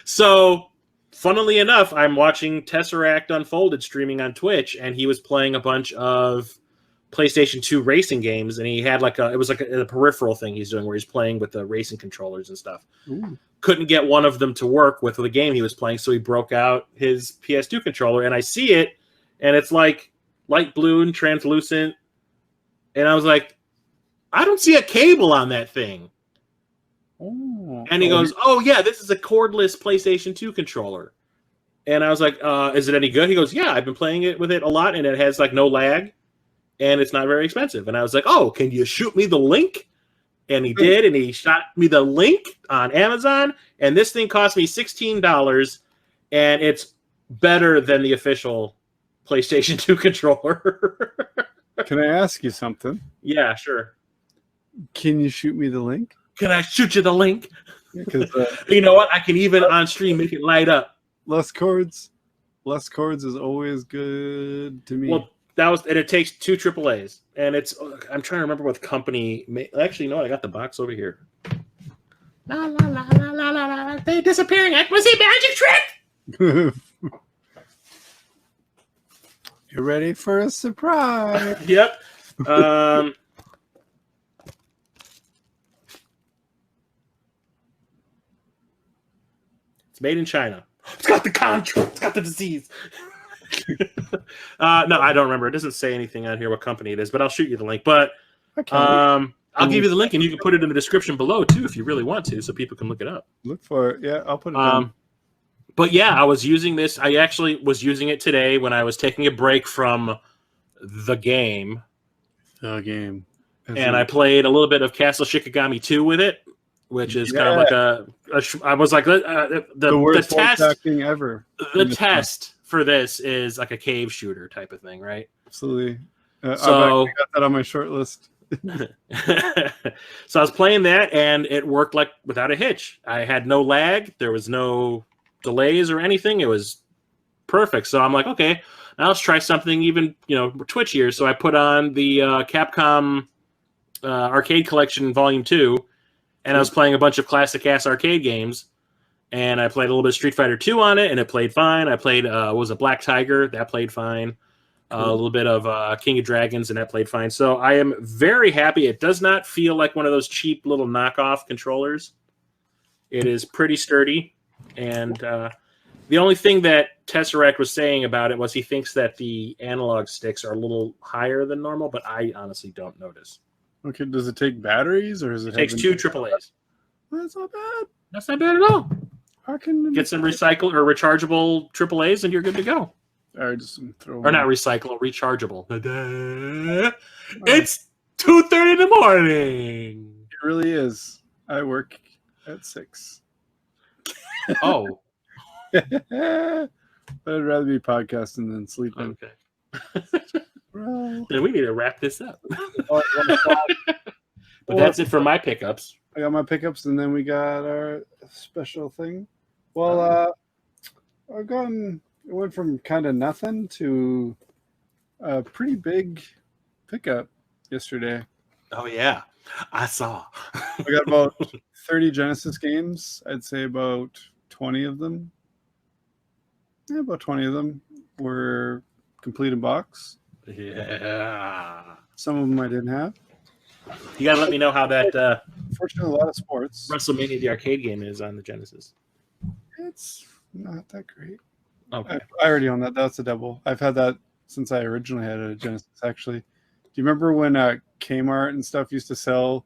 So, funnily enough, I'm watching Tesseract Unfolded streaming on Twitch, and he was playing a bunch of PlayStation 2 racing games, and he had it was like a peripheral thing he's doing where he's playing with the racing controllers and stuff. Ooh. Couldn't get one of them to work with the game he was playing, so he broke out his PS2 controller, and I see it, and it's like light blue and translucent, and I was like, I don't see a cable on that thing. Oh. And he goes, oh yeah, this is a cordless PlayStation 2 controller. And I was like, is it any good? He goes, yeah, I've been playing it with it a lot, and it has like no lag, and it's not very expensive. And I was like, oh, can you shoot me the link? And he did, and he shot me the link on Amazon, and this thing cost me $16, and it's better than the official PlayStation 2 controller. Can I ask you something? Yeah, sure. Can you shoot me the link? Can I shoot you the link? Because You know what? I can even on stream make it light up. less cords is always good to me. Well, and it takes 2 AAAs, and I'm trying to remember what company. Actually, no, I got the box over here. La la la la la la la. They're disappearing. Was it a magic trick? You ready for a surprise? Yep. It's made in China. It's got the contract. It's got the disease. No, I don't remember. It doesn't say anything on here what company it is, but I'll shoot you the link. But I'll give you the link, and you can put it in the description below too if you really want to, so people can look it up. Look for it. Yeah, I'll put it down. But yeah, I was using this. I actually was using it today when I was taking a break from the game. And I played a little bit of Castle Shikigami 2 with it, which is kind of like I was like the worst test acting ever. The test for this is like a cave shooter type of thing, right? Absolutely. So I've actually got that on my short list. So I was playing that, and it worked like without a hitch. I had no lag. There was no delays or anything. It was perfect. So I'm like, okay, now let's try something even twitchier. So I put on the Capcom Arcade Collection Volume 2, and I was playing a bunch of classic ass arcade games. And I played a little bit of Street Fighter 2 on it, and it played fine. I played was a Black Tiger, that played fine. A little bit of King of Dragons, and that played fine. So I am very happy. It does not feel like one of those cheap little knockoff controllers. It is pretty sturdy. And the only thing that Tesseract was saying about it was he thinks that the analog sticks are a little higher than normal, but I honestly don't notice. Okay, does it take batteries, or is it? It takes 2 AAAs. That's not bad. That's not bad at all. I can Get some recycle or rechargeable AAAs, and you're good to go. Or just throw. Or not recycle, rechargeable. It's 2:30 in the morning. It really is. I work at 6. Oh, But I'd rather be podcasting than sleeping. okay. Well, Then we need to wrap this up. but But that's it for my pickups. I got my pickups, and then we got our special thing. Well, it went from kind of nothing to a pretty big pickup yesterday. Oh yeah, I saw. We got about 30 Genesis games. I'd say about 20 of them. Yeah, about 20 of them were complete in box. Yeah. Some of them I didn't have. You gotta let me know how that Fortunately, a lot of sports. WrestleMania the arcade game is on the Genesis. It's not that great. Okay. I already own that. That's a double. I've had that since I originally had a Genesis, actually. Do you remember when Kmart and stuff used to sell?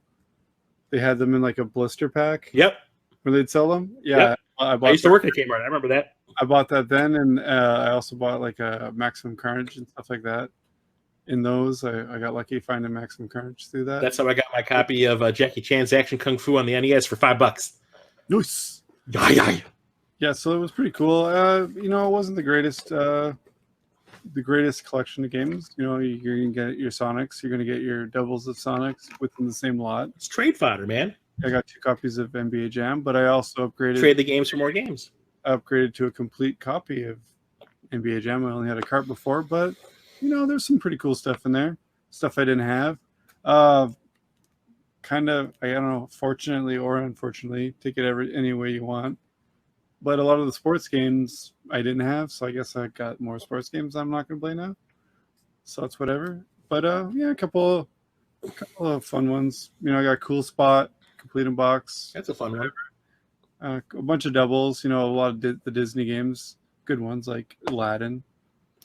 They had them in like a blister pack Yep. where they'd sell them. Yeah, Yep. I I used to work at Kmart. I remember that. I bought that then, and I also bought like a Maximum Carnage and stuff like that. In those, I got lucky finding Maximum Carnage through that. That's how I got my copy of Jackie Chan's Action Kung Fu on the NES for $5. Nice. Yeah. So it was pretty cool. It wasn't the greatest collection of games. You're gonna get your Sonics, you're gonna get your doubles of Sonics within the same lot. It's trade fodder, man. I got 2 copies of NBA Jam, but I also Trade the games for more games. upgraded to a complete copy of NBA Jam. I only had a cart before, but there's some pretty cool stuff in there. Stuff I didn't have. Kind of, I don't know, fortunately or unfortunately, take it any way you want. But a lot of the sports games I didn't have, so I guess I got more sports games I'm not going to play now. So that's whatever. But a couple of fun ones. I got Cool Spot, Complete in Box. That's a fun one. A bunch of doubles. A lot of the Disney games, good ones like Aladdin.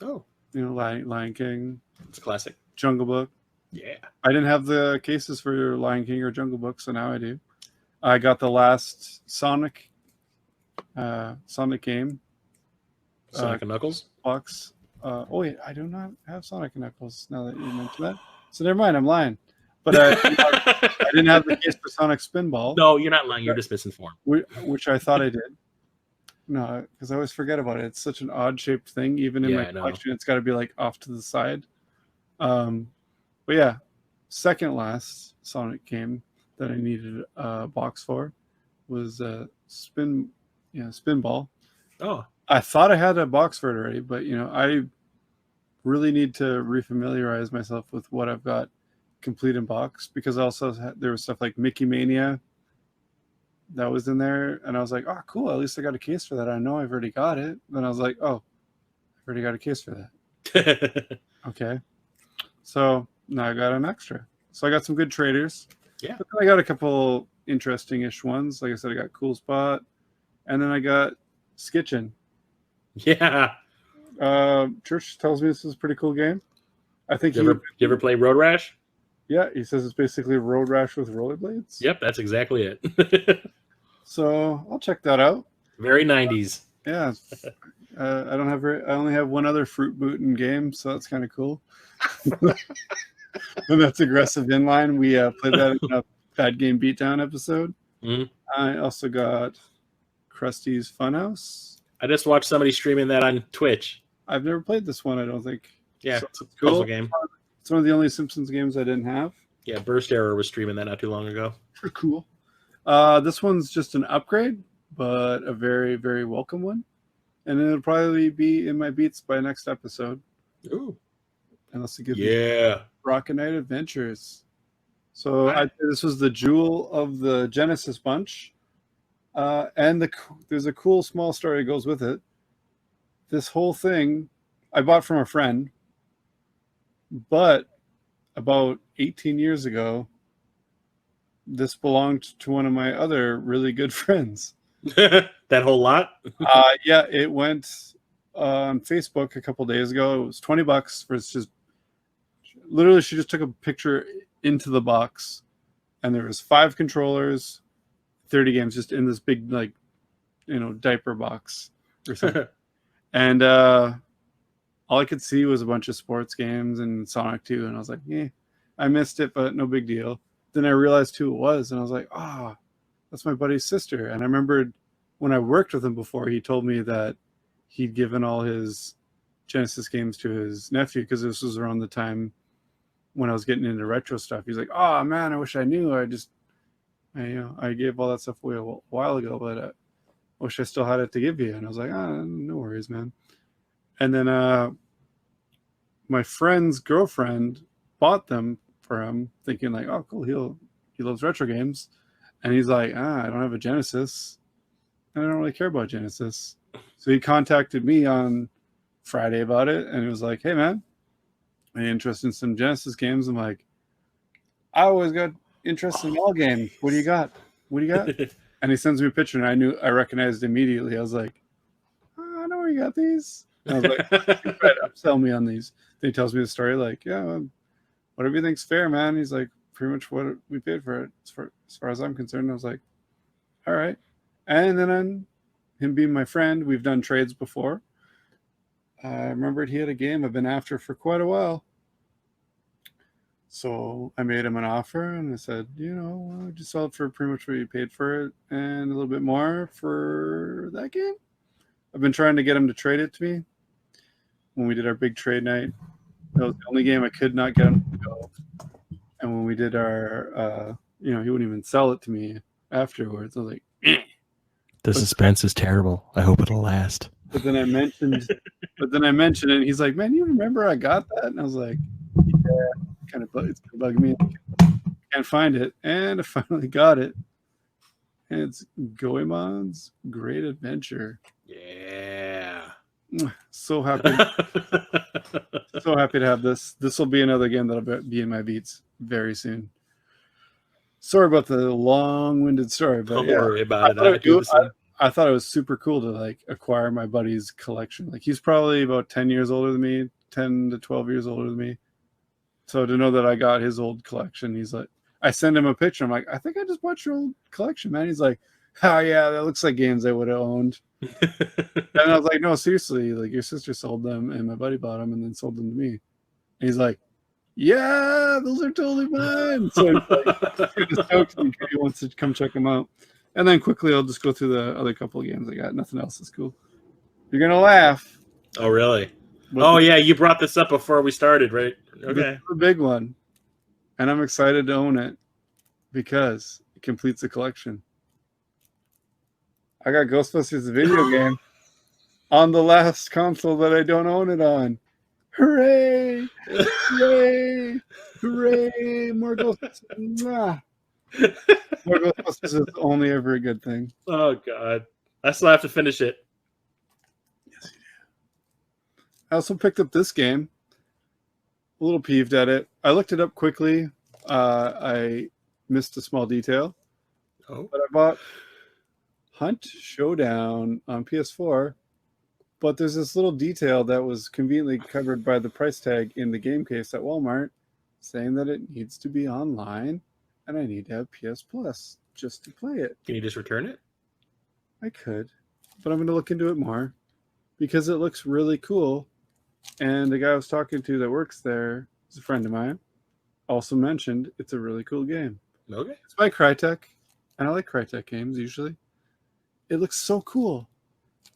Oh, Lion King. it's a classic. Jungle Book. Yeah. I didn't have the cases for Lion King or Jungle Book, so now I do. I got the last Sonic game. Sonic and Knuckles. Box. Wait, I do not have Sonic and Knuckles now that you mention that. So never mind, I'm lying. But I didn't have the case for Sonic Spinball. No, you're not lying. You're just misinformed. Which I thought I did. No, because I always forget about it. It's such an odd-shaped thing. Even in my collection, it's got to be like off to the side. But yeah, second last Sonic game that I needed a box for was Spinball. Oh, I thought I had a box for it already, but I really need to refamiliarize myself with what I've got complete in box, because also there was stuff like Mickey Mania that was in there, and I was like, oh cool, at least I got a case for that. I know I've already got it. Then I was like, oh, I've already got a case for that. Okay, so now I got an extra. So I got some good traders. Yeah, but then I got a couple interesting-ish ones. Like I said, I got Cool Spot, and then I got Skitchin. Yeah. Church tells me this is a pretty cool game. I think you ever play Road Rash? Yeah, he says it's basically Road Rash with rollerblades. Yep, that's exactly it. So I'll check that out. Very 90s. Yeah. I only have one other Fruit Boot in game, so that's kind of cool. And that's Aggressive Inline. We played that in a Bad Game Beatdown episode. Mm-hmm. I also got Krusty's Funhouse. I just watched somebody streaming that on Twitch. I've never played this one, I don't think. Yeah, so it's a puzzle game. It's one of the only Simpsons games I didn't have. Yeah, Burst Error was streaming that not too long ago. Cool. This one's just an upgrade, but a very, very welcome one. And it'll probably be in my beats by next episode. Ooh. Unless it gives me Rocket Knight Adventures. So this was the jewel of the Genesis bunch. And there's a cool small story that goes with it. This whole thing I bought from a friend, but about 18 years ago, this belonged to one of my other really good friends. That whole lot? Yeah, it went on Facebook a couple days ago. It was $20 for just literally she just took a picture into the box, and there was 5 controllers, 30 games just in this big diaper box or something. And all I could see was a bunch of sports games and Sonic 2, and I was like, I missed it, but no big deal. Then I realized who it was, and I was like, that's my buddy's sister. And I remembered when I worked with him before, he told me that he'd given all his Genesis games to his nephew, because this was around the time when I was getting into retro stuff. He's like, oh man, I wish I knew. I gave all that stuff away a while ago, but I wish I still had it to give you. And I was like, no worries, man. And then my friend's girlfriend bought them for him, thinking like, oh cool, he loves retro games. And he's like, I don't have a Genesis, and I don't really care about Genesis. So he contacted me on Friday about it, and he was like, hey man, any interest in some Genesis games? I'm like, I always got interest in all games. What do you got? What do you got? And he sends me a picture, and I recognized immediately. I was like, oh, I know where you got these. And I was like, you try to upsell me on these. Then he tells me the story, like, yeah, whatever you think's fair, man. He's like, pretty much what we paid for it, as far as I'm concerned. I was like, all right. And then him being my friend, we've done trades before. I remembered he had a game I've been after for quite a while. So I made him an offer, and I said, I'll just sell it for pretty much what you paid for it and a little bit more for that game. I've been trying to get him to trade it to me. When we did our big trade night, that was the only game I could not get him to go. And when we did our, he wouldn't even sell it to me afterwards. I was like, The suspense is terrible. I hope it'll last. But then I mentioned it, and he's like, man, you remember I got that? And I was like, yeah, it's bugging me. Can't find it. And I finally got it. And it's Goemon's Great Adventure. Yeah. So happy. So happy to have this. This will be another game that'll be in my beats very soon. Sorry about the long-winded story, but Don't worry about it. I thought it was super cool to like acquire my buddy's collection. Like he's probably about 10 years older than me, 10 to 12 years older than me. So to know that I got his old collection, he's like, I send him a picture. I'm like, I think I just bought your old collection, man. He's like, oh yeah, that looks like games I would have owned. And I was like, no, seriously, like your sister sold them and my buddy bought them and then sold them to me. And he's like, yeah, those are totally mine. So he's like, he's stoked because he wants to come check them out. And then quickly, I'll just go through the other couple of games I got. Nothing else is cool. You're going to laugh. Oh, really? Yeah, you brought this up before we started, right? Okay. This is a big one. And I'm excited to own it because it completes the collection. I got Ghostbusters the video game on the last console that I don't own it on. Hooray! Hooray! Hooray! More Ghostbusters. More Ghostbusters is only ever a good thing. Oh, God. I still have to finish it. Yes, you do. I also picked up this game. A little peeved at it. I looked it up quickly. I missed a small detail. Oh. But I bought Hunt Showdown on PS4. But there's this little detail that was conveniently covered by the price tag in the game case at Walmart saying that it needs to be online and I need to have PS Plus just to play it. Can you just return it? I could, but I'm going to look into it more because it looks really cool. And the guy I was talking to that works there is a friend of mine. Also mentioned it's a really cool game. Okay. It's by Crytek, and I like Crytek games usually. It looks so cool.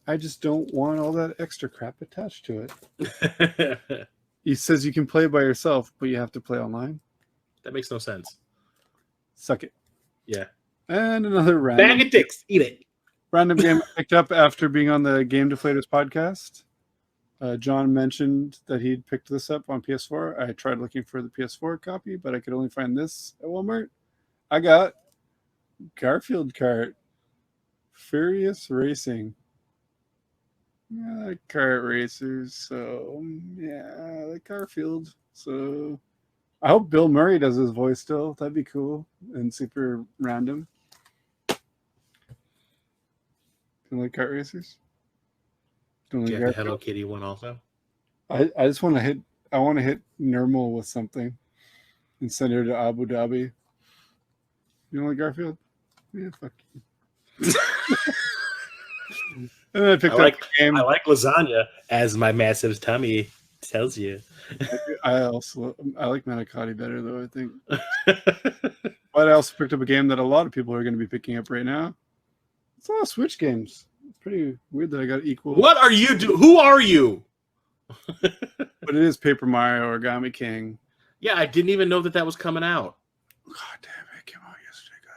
I just don't want all that extra crap attached to it. He says you can play by yourself, but you have to play online. That makes no sense. Suck it. Yeah. And another random Bag of dicks. Eat it. Random game I picked up after being on the Game Deflators podcast. John mentioned that he'd picked this up on PS4. I tried looking for the PS4 copy, but I could only find this at Walmart. I got Garfield Kart Furious Racing. Yeah, I like kart racers, so yeah, I like Garfield. So I hope Bill Murray does his voice still. That'd be cool and super random. You like kart racers? Don't like Yeah, the Hello Kitty one also. I just want to hit. I want to hit Nirmal with something and send her to Abu Dhabi. You don't like Garfield? Yeah, fuck you. And then I picked up the game. I like lasagna, as my massive tummy tells you. I like manicotti better though, I think. But I also picked up a game that a lot of people are going to be picking up right now. It's a lot of Switch games. It's pretty weird that I got equal. What are you doing? Who are you? But it is Paper Mario Origami King. Yeah, I didn't even know that was coming out. God damn it, it came out yesterday. God.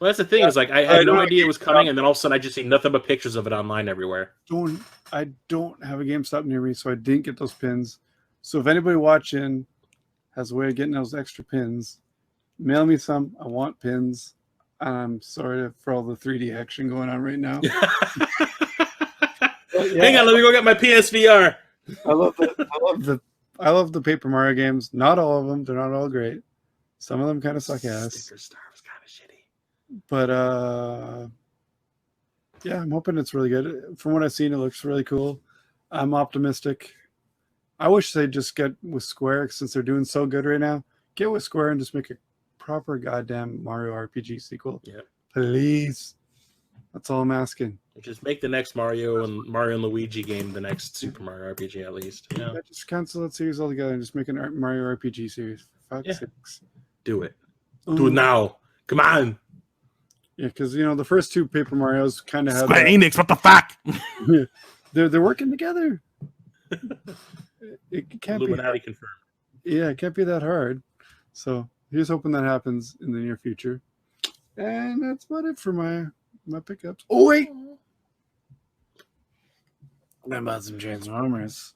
Well, that's the thing. Is like I had no idea it was coming, and then all of a sudden I just see nothing but pictures of it online everywhere. I don't have a GameStop near me, so I didn't get those pins. So if anybody watching has a way of getting those extra pins, mail me some. I want pins. I'm sorry for all the 3D action going on right now. Hang on, let me go get my PSVR. I love the I love the Paper Mario games. Not all of them. They're not all great. Some of them kind of suck ass. Sticker Star was kind of shitty. But yeah, I'm hoping it's really good. From what I've seen, it looks really cool. I'm optimistic. I wish they'd just get with Square since they're doing so good right now. Get with Square and just make a proper goddamn Mario RPG sequel. Yeah. Please. That's all I'm asking. Just make the next Mario and Luigi game the next Super Mario RPG at least. Yeah. Yeah, just cancel that series altogether and just make an Mario RPG series. For fuck's sakes. Do it. Do it now. Come on. Yeah, because the first two Paper Marios kind of had Square Enix, what the fuck? they're working together. It can't Illuminati confirmed. Yeah, it can't be that hard. So here's hoping that happens in the near future. And that's about it for my pickups. Oh wait, I bought some Transformers.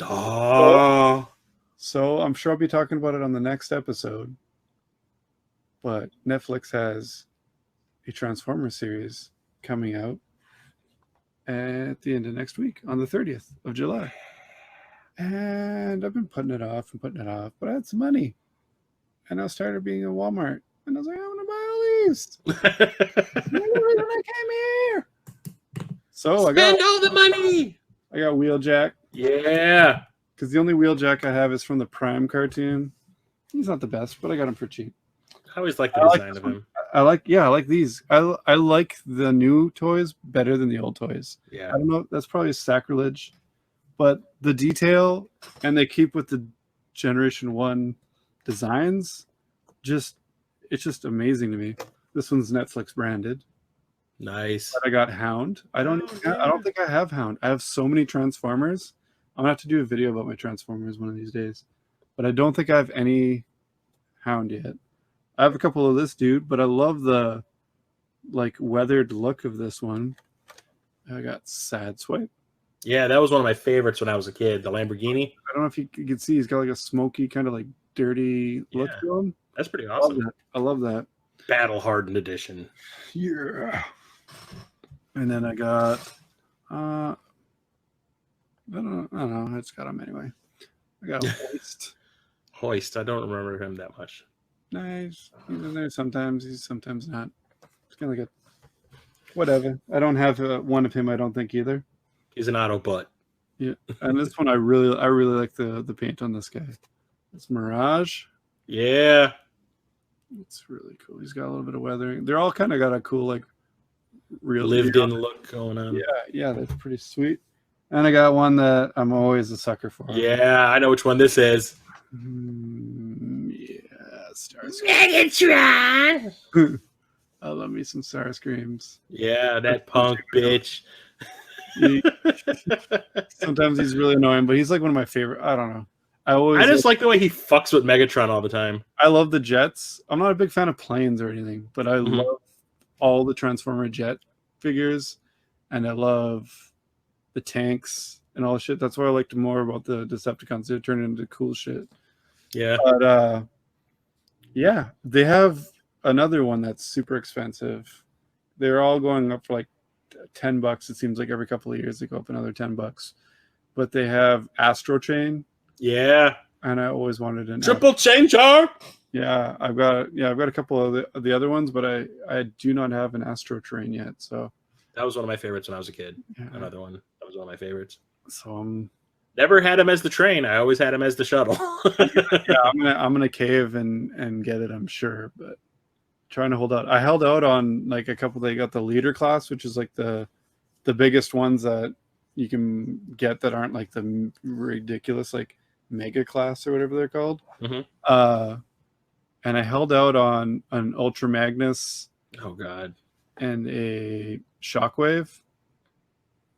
Oh. So I'm sure I'll be talking about it on the next episode. But Netflix has a Transformers series coming out at the end of next week on the 30th of July. And I've been putting it off, but I had some money. And I was tired of being in Walmart. And I was like, I'm going to buy all these. That's the reason I came here. So Spend all the money. I got Wheeljack. Yeah. Because the only Wheeljack I have is from the Prime cartoon. He's not the best, but I got him for cheap. I always like the design of him. I like these. I like the new toys better than the old toys. Yeah. I don't know. That's probably sacrilege. But the detail, and they keep with the Generation 1 designs, it's just amazing to me. This one's Netflix branded. Nice. But I got Hound. I don't think I have Hound. I have so many Transformers. I'm gonna have to do a video about my Transformers one of these days. But I don't think I have any Hound yet. I have a couple of this dude, but I love the weathered look of this one. I got Sad Swipe. Yeah, that was one of my favorites when I was a kid. The Lamborghini. I don't know if you can see, he's got like a smoky, kind of like dirty look to him. That's pretty awesome. I love that. Battle Hardened edition. Yeah. And then I got I don't know. I just got him anyway. I got Hoist. Hoist. I don't remember him that much. Nice. He's in there sometimes. He's sometimes not. It's kind of like whatever. I don't have one of him. I don't think either. He's an auto butt. Yeah. And this one, I really like the paint on this guy. It's Mirage. Yeah. It's really cool. He's got a little bit of weathering. They're all kind of got a cool real lived-in look going on. Yeah, that's pretty sweet. And I got one that I'm always a sucker for. Yeah, I know which one this is. Yeah, Starscream. Megatron! I love me some Starscreams. Yeah, that punk bitch. Sometimes he's really annoying, but he's like one of my favorite. I don't know. I just like the way he fucks with Megatron all the time. I love the jets. I'm not a big fan of planes or anything, but I love all the Transformer jet figures, and I love the tanks and all the shit. That's why I liked more about the Decepticons. They turn into cool shit. Yeah. But yeah, they have another one that's super expensive. They're all going up for like $10. It seems like every couple of years they go up another $10. But they have Astro Chain. Yeah. And I always wanted an triple changer. Yeah, I've got a couple of the other ones, but I do not have an Astro Train yet. So that was one of my favorites when I was a kid. Yeah. Another one. That was one of my favorites. So never had him as the train. I always had him as the shuttle. Yeah, I'm gonna cave and get it, I'm sure, but trying to hold out. I held out on like a couple. They got the leader class, which is like the biggest ones that you can get that aren't like the ridiculous like mega class or whatever they're called. And I held out on an Ultra Magnus. Oh God. And a Shockwave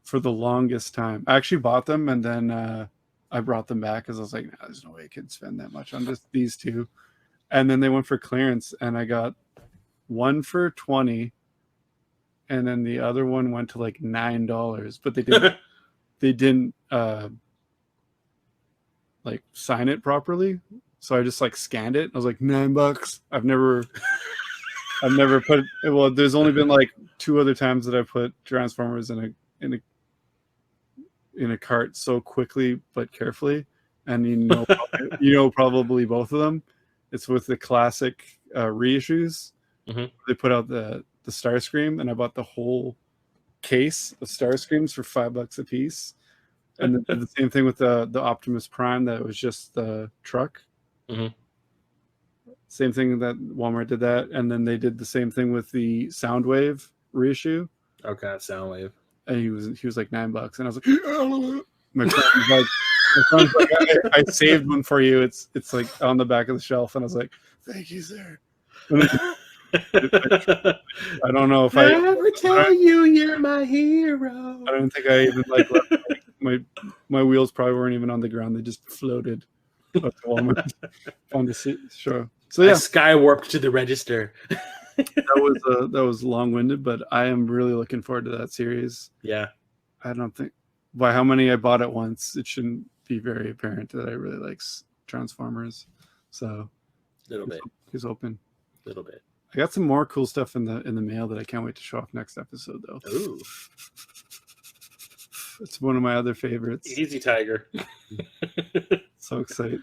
for the longest time. I actually bought them and then I brought them back because I was like, nah, there's no way I could spend that much on just these two. And then they went for clearance and I got one for $20 and then the other one went to like $9, but they didn't like sign it properly. So I just like scanned it. I was like $9. I've never put. Well, there's only been like 2 other times that I put Transformers in a cart so quickly but carefully, and you know probably both of them. It's with the classic reissues. Mhm. They put out the Starscream, and I bought the whole case of Starscreams for $5 a piece. And then did the same thing with the Optimus Prime. That was just the truck. Mhm. Same thing that Walmart did that, and then they did the same thing with the Soundwave reissue. Okay, Soundwave. And he was like $9, and I was like, my friend's like, I saved one for you. It's like on the back of the shelf, and I was like, thank you, sir. I don't know if I ever tell you you're my hero. I don't think I even like my wheels probably weren't even on the ground. They just floated up to Walmart on the show. So I yeah, skywarped to the register. that was long-winded, but I am really looking forward to that series. Yeah. I don't think by how many I bought at once, it shouldn't be very apparent that I really like Transformers. So A little bit. he's open. A little bit. I got some more cool stuff in the mail that I can't wait to show off next episode, though. Ooh. It's one of my other favorites. Easy, Tiger. So excited.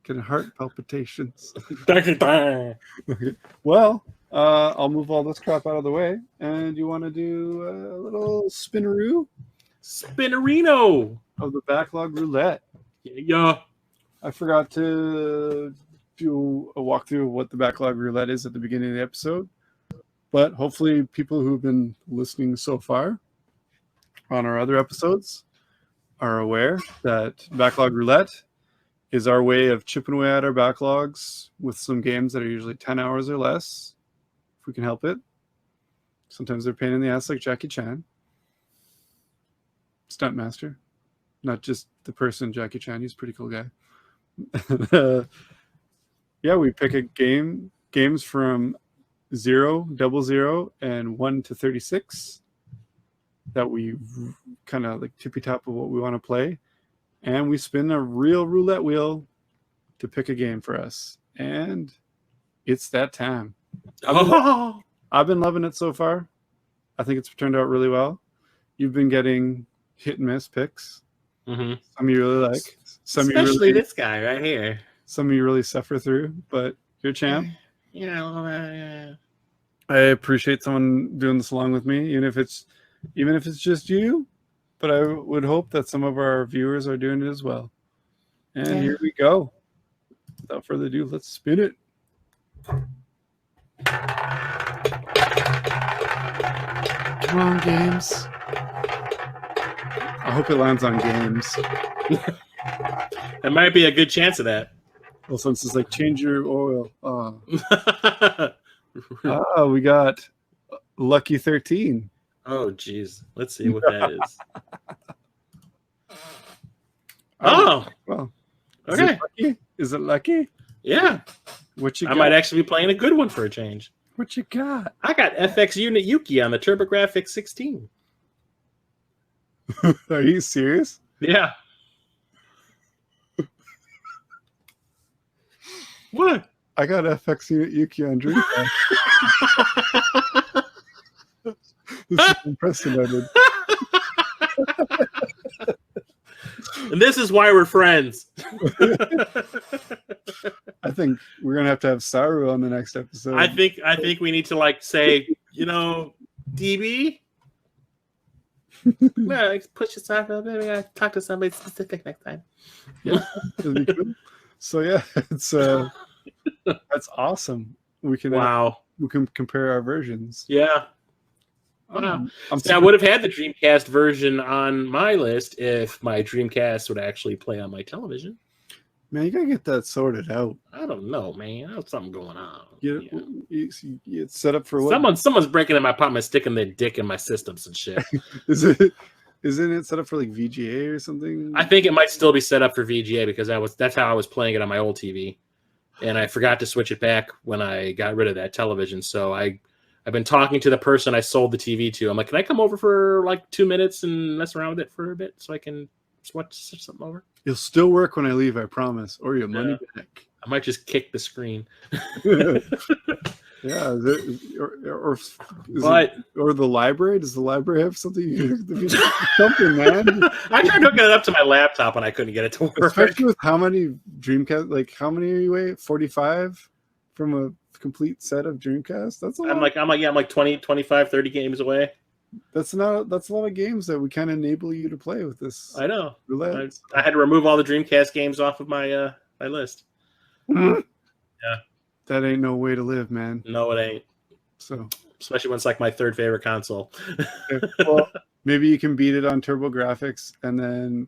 Getting heart palpitations. Okay. Well, I'll move all this crap out of the way. And you want to do a little spinneroo Spinnerino. of the Backlog Roulette? Yeah. I forgot to do a walkthrough of what the Backlog Roulette is at the beginning of the episode. But hopefully people who've been listening so far on our other episodes are aware that Backlog Roulette is our way of chipping away at our backlogs with some games that are usually 10 hours or less, if we can help it. Sometimes they're a pain in the ass, like Jackie Chan. Stuntmaster. Not just the person, Jackie Chan. He's a pretty cool guy. Yeah, we pick a games from 0, 00, and 1 to 36 that we kind of like tippy top of what we want to play. And we spin a real roulette wheel to pick a game for us. And it's that time. I've been loving it so far. I think it's turned out really well. You've been getting hit and miss picks. Mm-hmm. Some you really like. Some Especially you really, this guy right here. some you really suffer through, but you're champ. Yeah. I appreciate someone doing this along with me, even if it's just you. But I would hope that some of our viewers are doing it as well. And here we go. Without further ado, let's spin it. Come on, games. I hope it lands on games. There might be a good chance of that. Well, since it's like change your oil. We got Lucky 13. Oh, geez. Let's see what that is. Oh, Well, okay. Is it lucky? Yeah. What you I got? might actually be playing a good one for a change. What you got? I got FX Unit Yuki on the TurboGrafx 16. Are you serious? Yeah. What? I got FX Unit Yuki on Dreamcast. This is unprecedented. And this is why we're friends. I think we're gonna have to have Saru on the next episode. I think we need to like say, DB. Well, like, push aside for a bit. We gotta talk to somebody specific next time. Yeah, that'd be cool. So yeah, it's that's awesome. We can we can compare our versions. Yeah. Wow. I would have had the Dreamcast version on my list if my Dreamcast would actually play on my television. Man, you gotta get that sorted out. I don't know, man. There's something going on. It's set up for what? Someone's breaking in my apartment, sticking their dick in my systems and shit. Isn't it set up for like VGA or something? I think it might still be set up for VGA because that's how I was playing it on my old TV, and I forgot to switch it back when I got rid of that television. So I've been talking to the person I sold the TV to. I'm like, can I come over for like 2 minutes and mess around with it for a bit so I can switch something over? You'll still work when I leave, I promise, or your money back. I might just kick the screen. Yeah, But or the library? Does the library have something? Something, man. I tried hooking it up to my laptop and I couldn't get it to work. Especially with how many Dreamcast, like how many are you wait? 45 from a complete set of Dreamcast? That's a lot. I'm like 20, 25, 30 games away. That's a lot of games that we kind of enable you to play with this. I know. Roulette. I had to remove all the Dreamcast games off of my my list. Yeah. That ain't no way to live, man. No, it ain't. So, especially when it's like my third favorite console. well, maybe you can beat it on Turbo Graphics, and then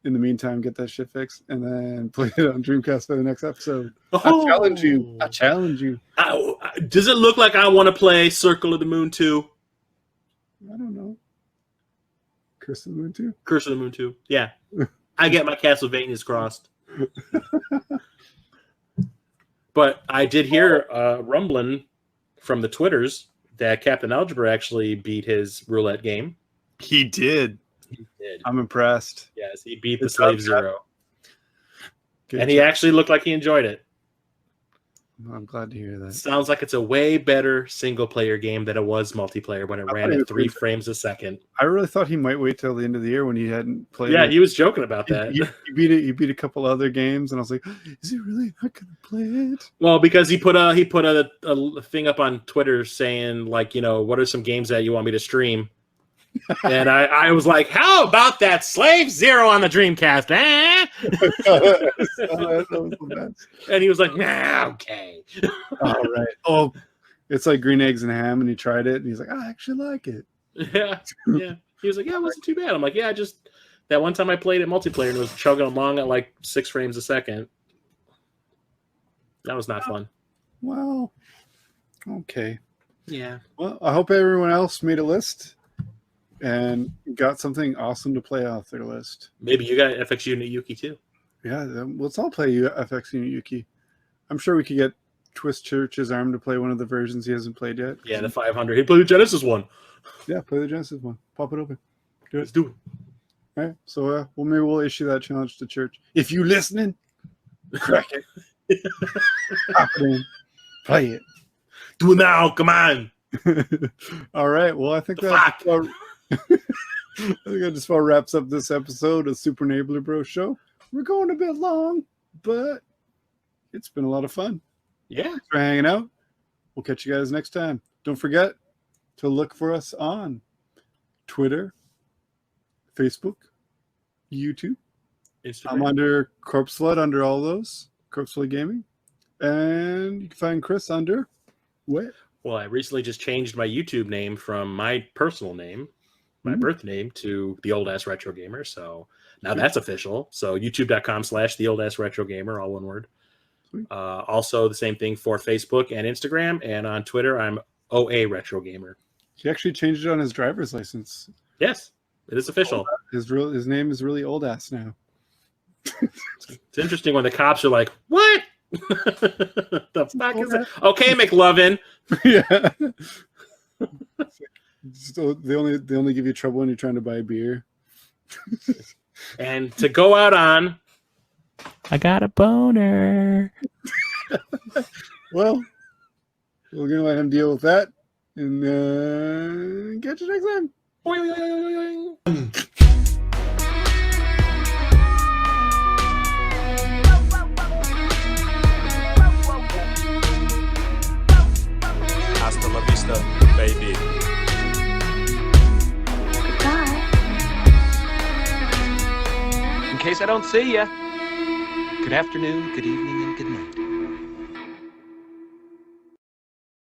in the meantime, get that shit fixed, and then play it on Dreamcast for the next episode. I challenge you. I challenge you. Does it look like I want to play Circle of the Moon 2? I don't know. Curse of the Moon 2? Curse of the Moon 2. Yeah. I get my Castlevanias crossed. But I did hear rumbling from the Twitters that Captain Algebra actually beat his roulette game. He did. He did. I'm impressed. Yes, he beat the Slave Zero. Good and he actually looked like he enjoyed it. I'm glad to hear that. Sounds like it's a way better single-player game than it was multiplayer when it ran at 3 frames a second. I really thought he might wait till the end of the year when he hadn't played. Yeah, it. he was joking about that. He beat a couple other games, and I was like, "Is he really not going to play it?" Well, because he put a thing up on Twitter saying like, what are some games that you want me to stream? And I was like, how about that Slave Zero on the Dreamcast? Eh? That was the best. And he was like, nah, okay. All right. Oh, it's like green eggs and ham, and he tried it, and he's like, I actually like it. Yeah. He was like, yeah, it wasn't too bad. I'm like, yeah, just that one time I played it multiplayer and it was chugging along at like 6 frames a second. That was not fun. Well, okay. Yeah. Well, I hope everyone else made a list and got something awesome to play off their list. Maybe you got FX Unit Yuki too. Yeah, let's all play FX Unit Yuki. I'm sure we could get Twist Church's arm to play one of the versions he hasn't played yet. Yeah, the 500. He played the Genesis one. Yeah, play the Genesis one. Pop it open. Let's do it. All right, so maybe we'll issue that challenge to Church. If you listening, crack it. Pop it in. Play it. Do it now. Come on. All right. Well, I think that just about wraps up this episode of Super Enabler Bro Show. We're going a bit long, but it's been a lot of fun. Yeah. Thanks for hanging out. We'll catch you guys next time. Don't forget to look for us on Twitter, Facebook, YouTube. Instagram. I'm under Corpse Flood under all those. Corpse Flood Gaming. And you can find Chris under what? Well, I recently just changed my YouTube name from my personal name, my birth name, to The Old Ass Retro Gamer. So now that's official. So youtube.com/The Old Ass Retro Gamer, all one word. Also the same thing for Facebook and Instagram. And on Twitter, I'm OA Retro Gamer. He actually changed it on his driver's license. Yes, it is official. His name is really Old Ass now. It's interesting when the cops are like, what? The fuck is it? Okay, McLovin. Yeah. So they only give you trouble when you're trying to buy beer. And to go out on, I got a boner. Well, we're gonna let him deal with that, and catch you next time. Hasta la vista, baby. In case I don't see ya, good afternoon, good evening, and good night.